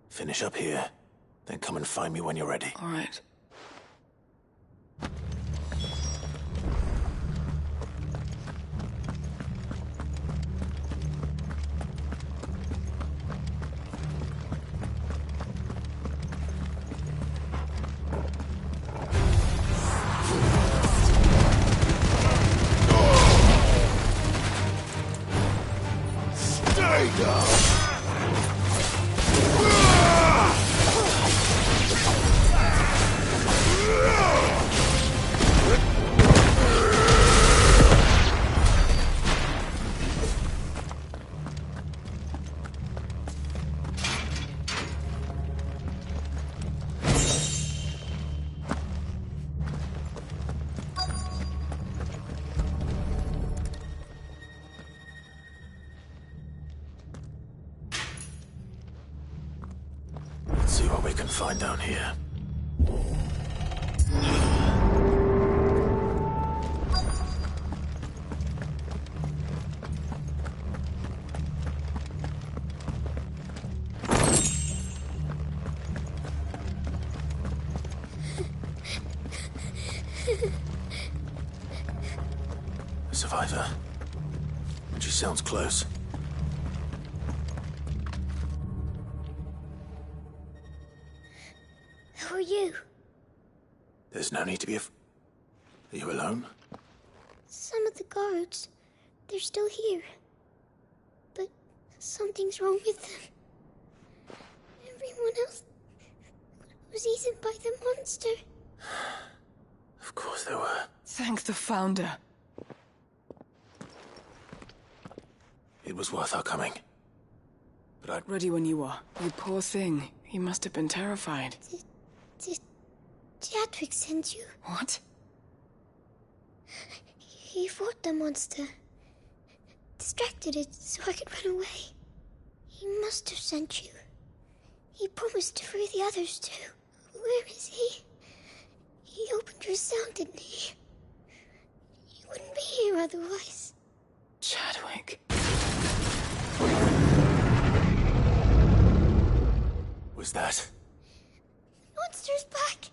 Finish up here, then come and find me when you're ready. All right. Let's see what we can find down here. A survivor. She sounds close. Who are you? There's no need to be Are you alone? Some of the guards, they're still here. But something's wrong with them. Everyone else was eaten by the monster. Of course there were. Thank the Founder. It was worth our coming. But I'd... Ready when you are. You poor thing. You must have been terrified. Did Chadwick send you? What? He fought the monster. Distracted it so I could run away. He must have sent you. He promised to free the others too. Where is he? He opened your cell, didn't he? He wouldn't be here otherwise. Chadwick. Was that? Monster's back!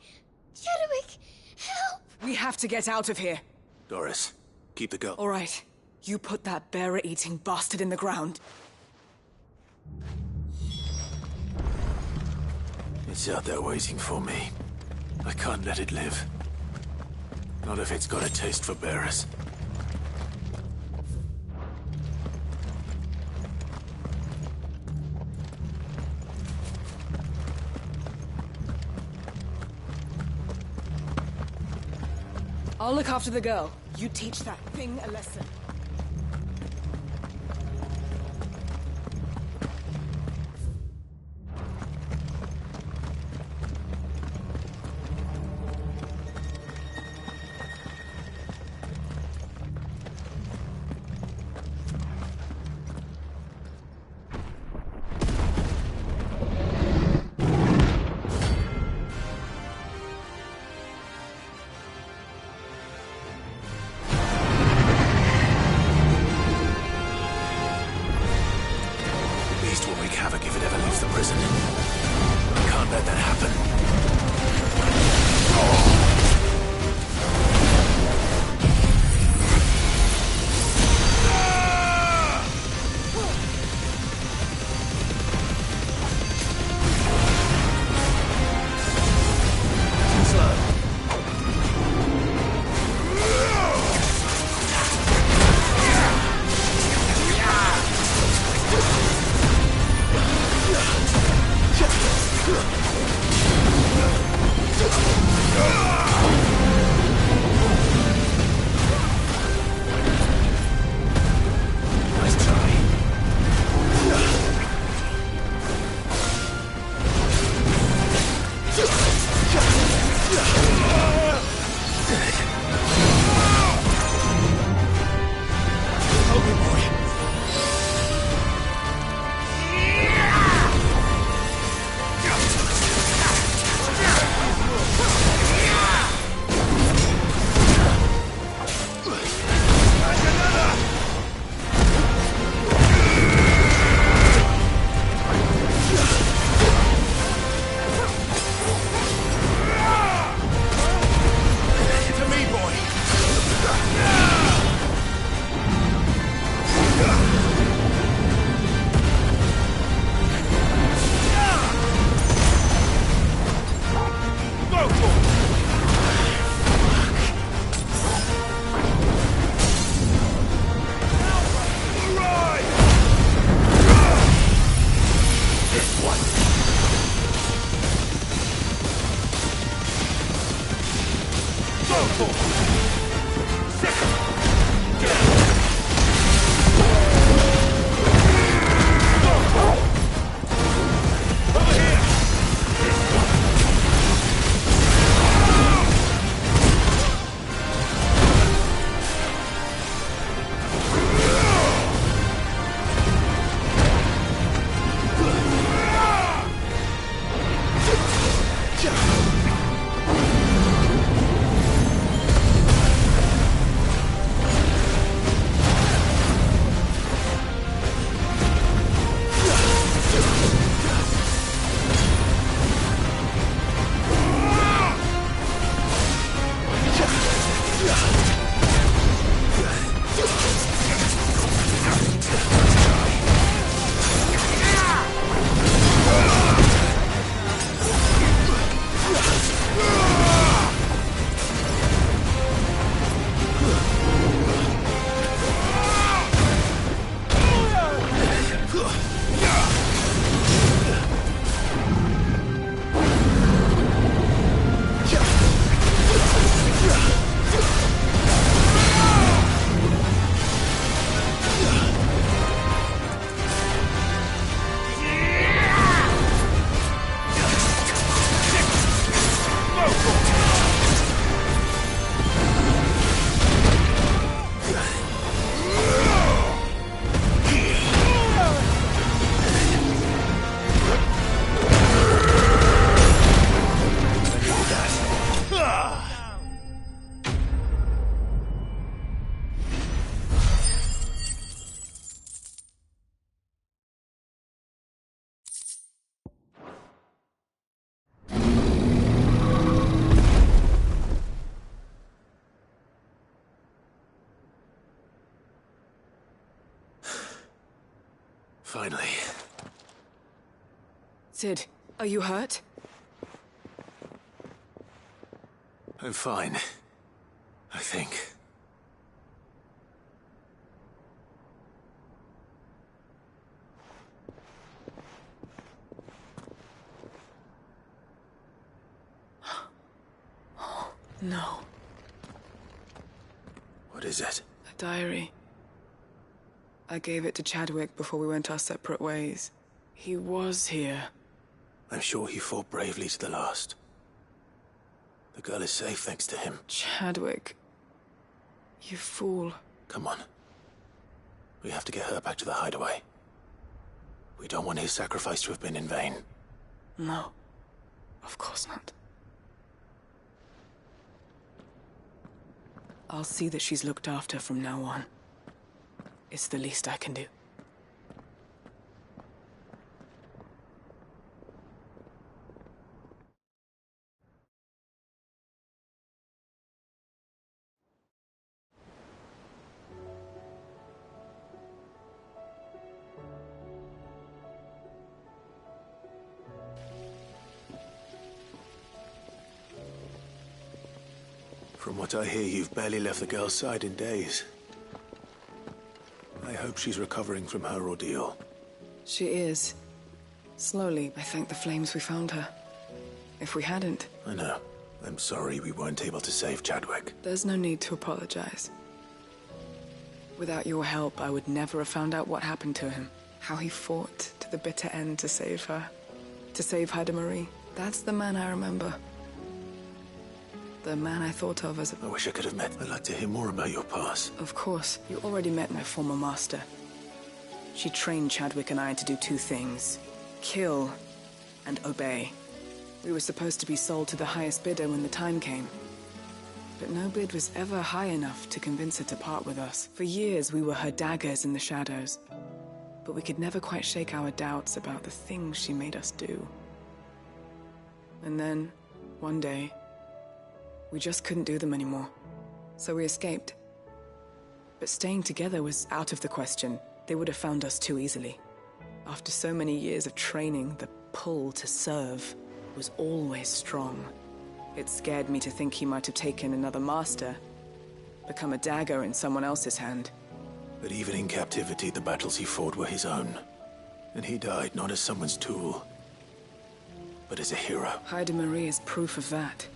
Chadwick, help! We have to get out of here. Doris, keep the girl. All right. You put that bearer-eating bastard in the ground. It's out there waiting for me. I can't let it live. Not if it's got a taste for bearers. I'll look after the girl. You teach that thing a lesson. Finally. Sid, are you hurt? I'm fine. I think. No. What is it? A diary. I gave it to Chadwick before we went our separate ways. He was here. I'm sure he fought bravely to the last. The girl is safe thanks to him. Chadwick. You fool. Come on. We have to get her back to the hideaway. We don't want his sacrifice to have been in vain. No. Of course not. I'll see that she's looked after from now on. It's the least I can do. From what I hear, you've barely left the girl's side in days. I hope she's recovering from her ordeal. She is. Slowly, I thank the flames we found her. If we hadn't... I know. I'm sorry we weren't able to save Chadwick. There's no need to apologize. Without your help, I would never have found out what happened to him. How he fought to the bitter end to save her. To save Haida Marie. That's the man I remember. The man I thought of as a... I wish I could have met. I'd like to hear more about your past. Of course. You already met my former master. She trained Chadwick and I to do two things. Kill and obey. We were supposed to be sold to the highest bidder when the time came. But no bid was ever high enough to convince her to part with us. For years, we were her daggers in the shadows. But we could never quite shake our doubts about the things she made us do. And then, one day, we just couldn't do them anymore. So we escaped. But staying together was out of the question. They would have found us too easily. After so many years of training, the pull to serve was always strong. It scared me to think he might have taken another master, become a dagger in someone else's hand. But even in captivity, the battles he fought were his own. And he died not as someone's tool, but as a hero. Haida Marie is proof of that.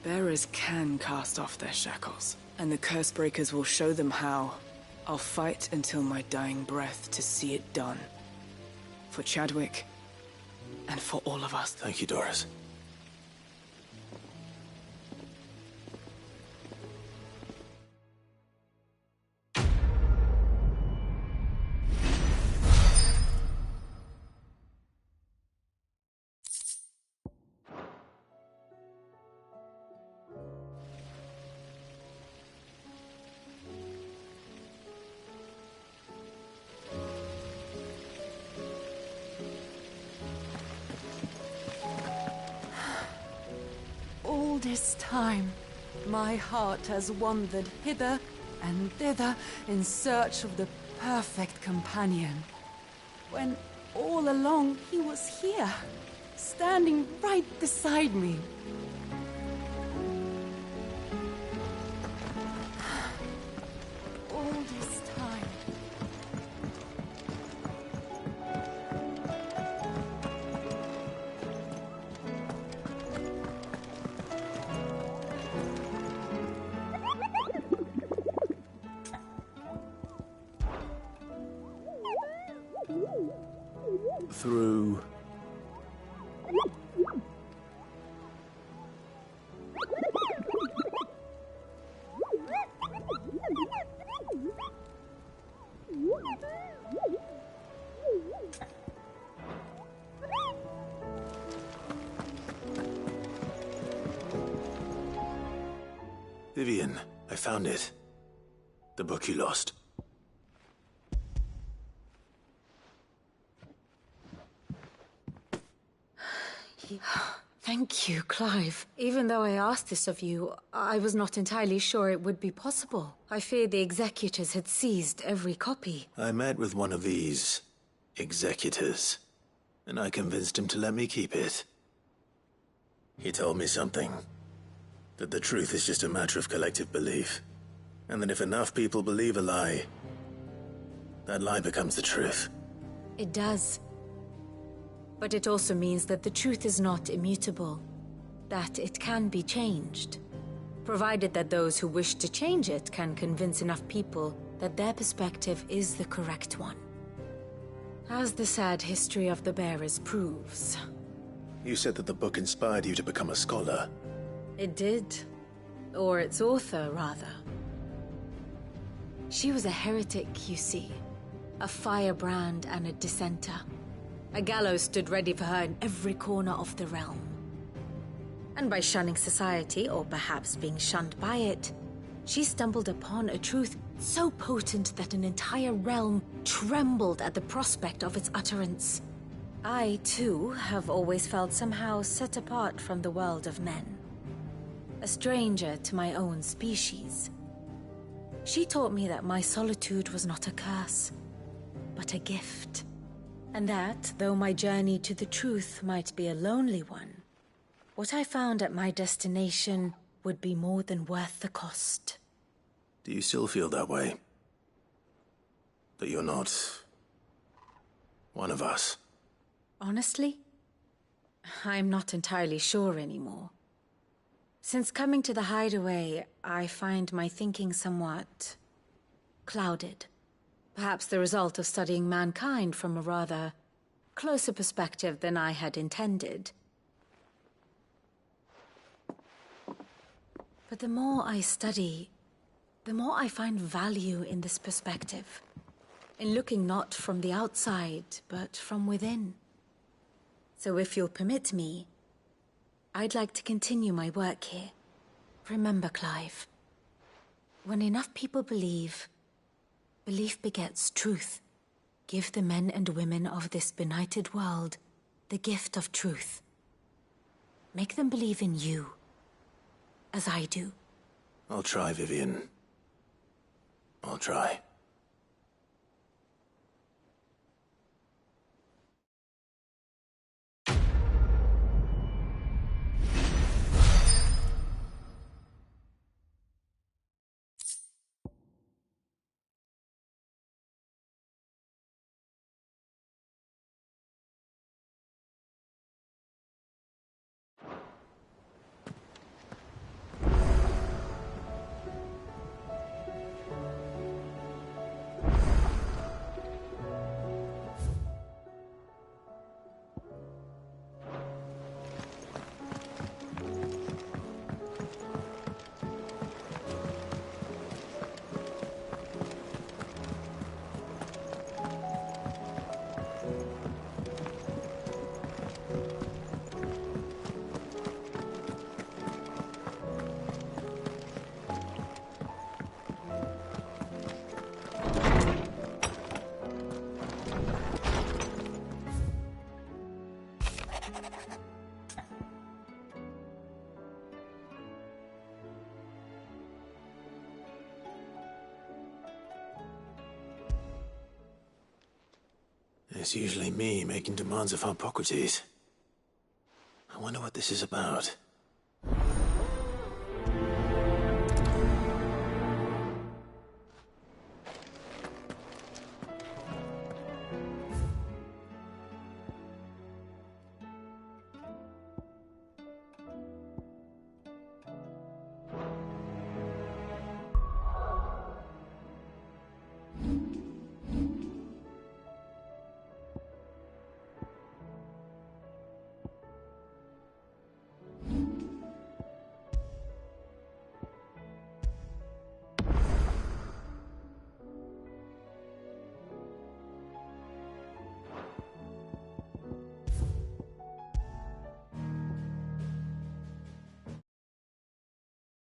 Bearers can cast off their shackles, and the curse breakers will show them how. I'll fight until my dying breath to see it done. For Chadwick, and for all of us. Thank you, Doris. All this time, my heart has wandered hither and thither in search of the perfect companion. When all along he was here, standing right beside me. All this time. Through... Vivian, I found it. The book you lost. Thank you, Clive. Even though I asked this of you, I was not entirely sure it would be possible. I feared the executors had seized every copy. I met with one of these... executors, and I convinced him to let me keep it. He told me something. That the truth is just a matter of collective belief. And that if enough people believe a lie, that lie becomes the truth. It does. But it also means that the truth is not immutable. That it can be changed. Provided that those who wish to change it can convince enough people that their perspective is the correct one. As the sad history of the Bearers proves. You said that the book inspired you to become a scholar. It did. Or its author, rather. She was a heretic, you see. A firebrand and a dissenter. A gallows stood ready for her in every corner of the realm. And by shunning society, or perhaps being shunned by it, she stumbled upon a truth so potent that an entire realm trembled at the prospect of its utterance. I, too, have always felt somehow set apart from the world of men. A stranger to my own species. She taught me that my solitude was not a curse, but a gift. And that, though my journey to the truth might be a lonely one, what I found at my destination would be more than worth the cost. Do you still feel that way? That you're not... one of us? Honestly, I'm not entirely sure anymore. Since coming to the hideaway, I find my thinking somewhat... clouded. Perhaps the result of studying mankind from a rather closer perspective than I had intended. But the more I study, the more I find value in this perspective. In looking not from the outside, but from within. So if you'll permit me, I'd like to continue my work here. Remember, Clive, when enough people believe, belief begets truth. Give the men and women of this benighted world the gift of truth. Make them believe in you, as I do. I'll try, Vivian. I'll try. It's usually me making demands of Hippocrates. I wonder what this is about.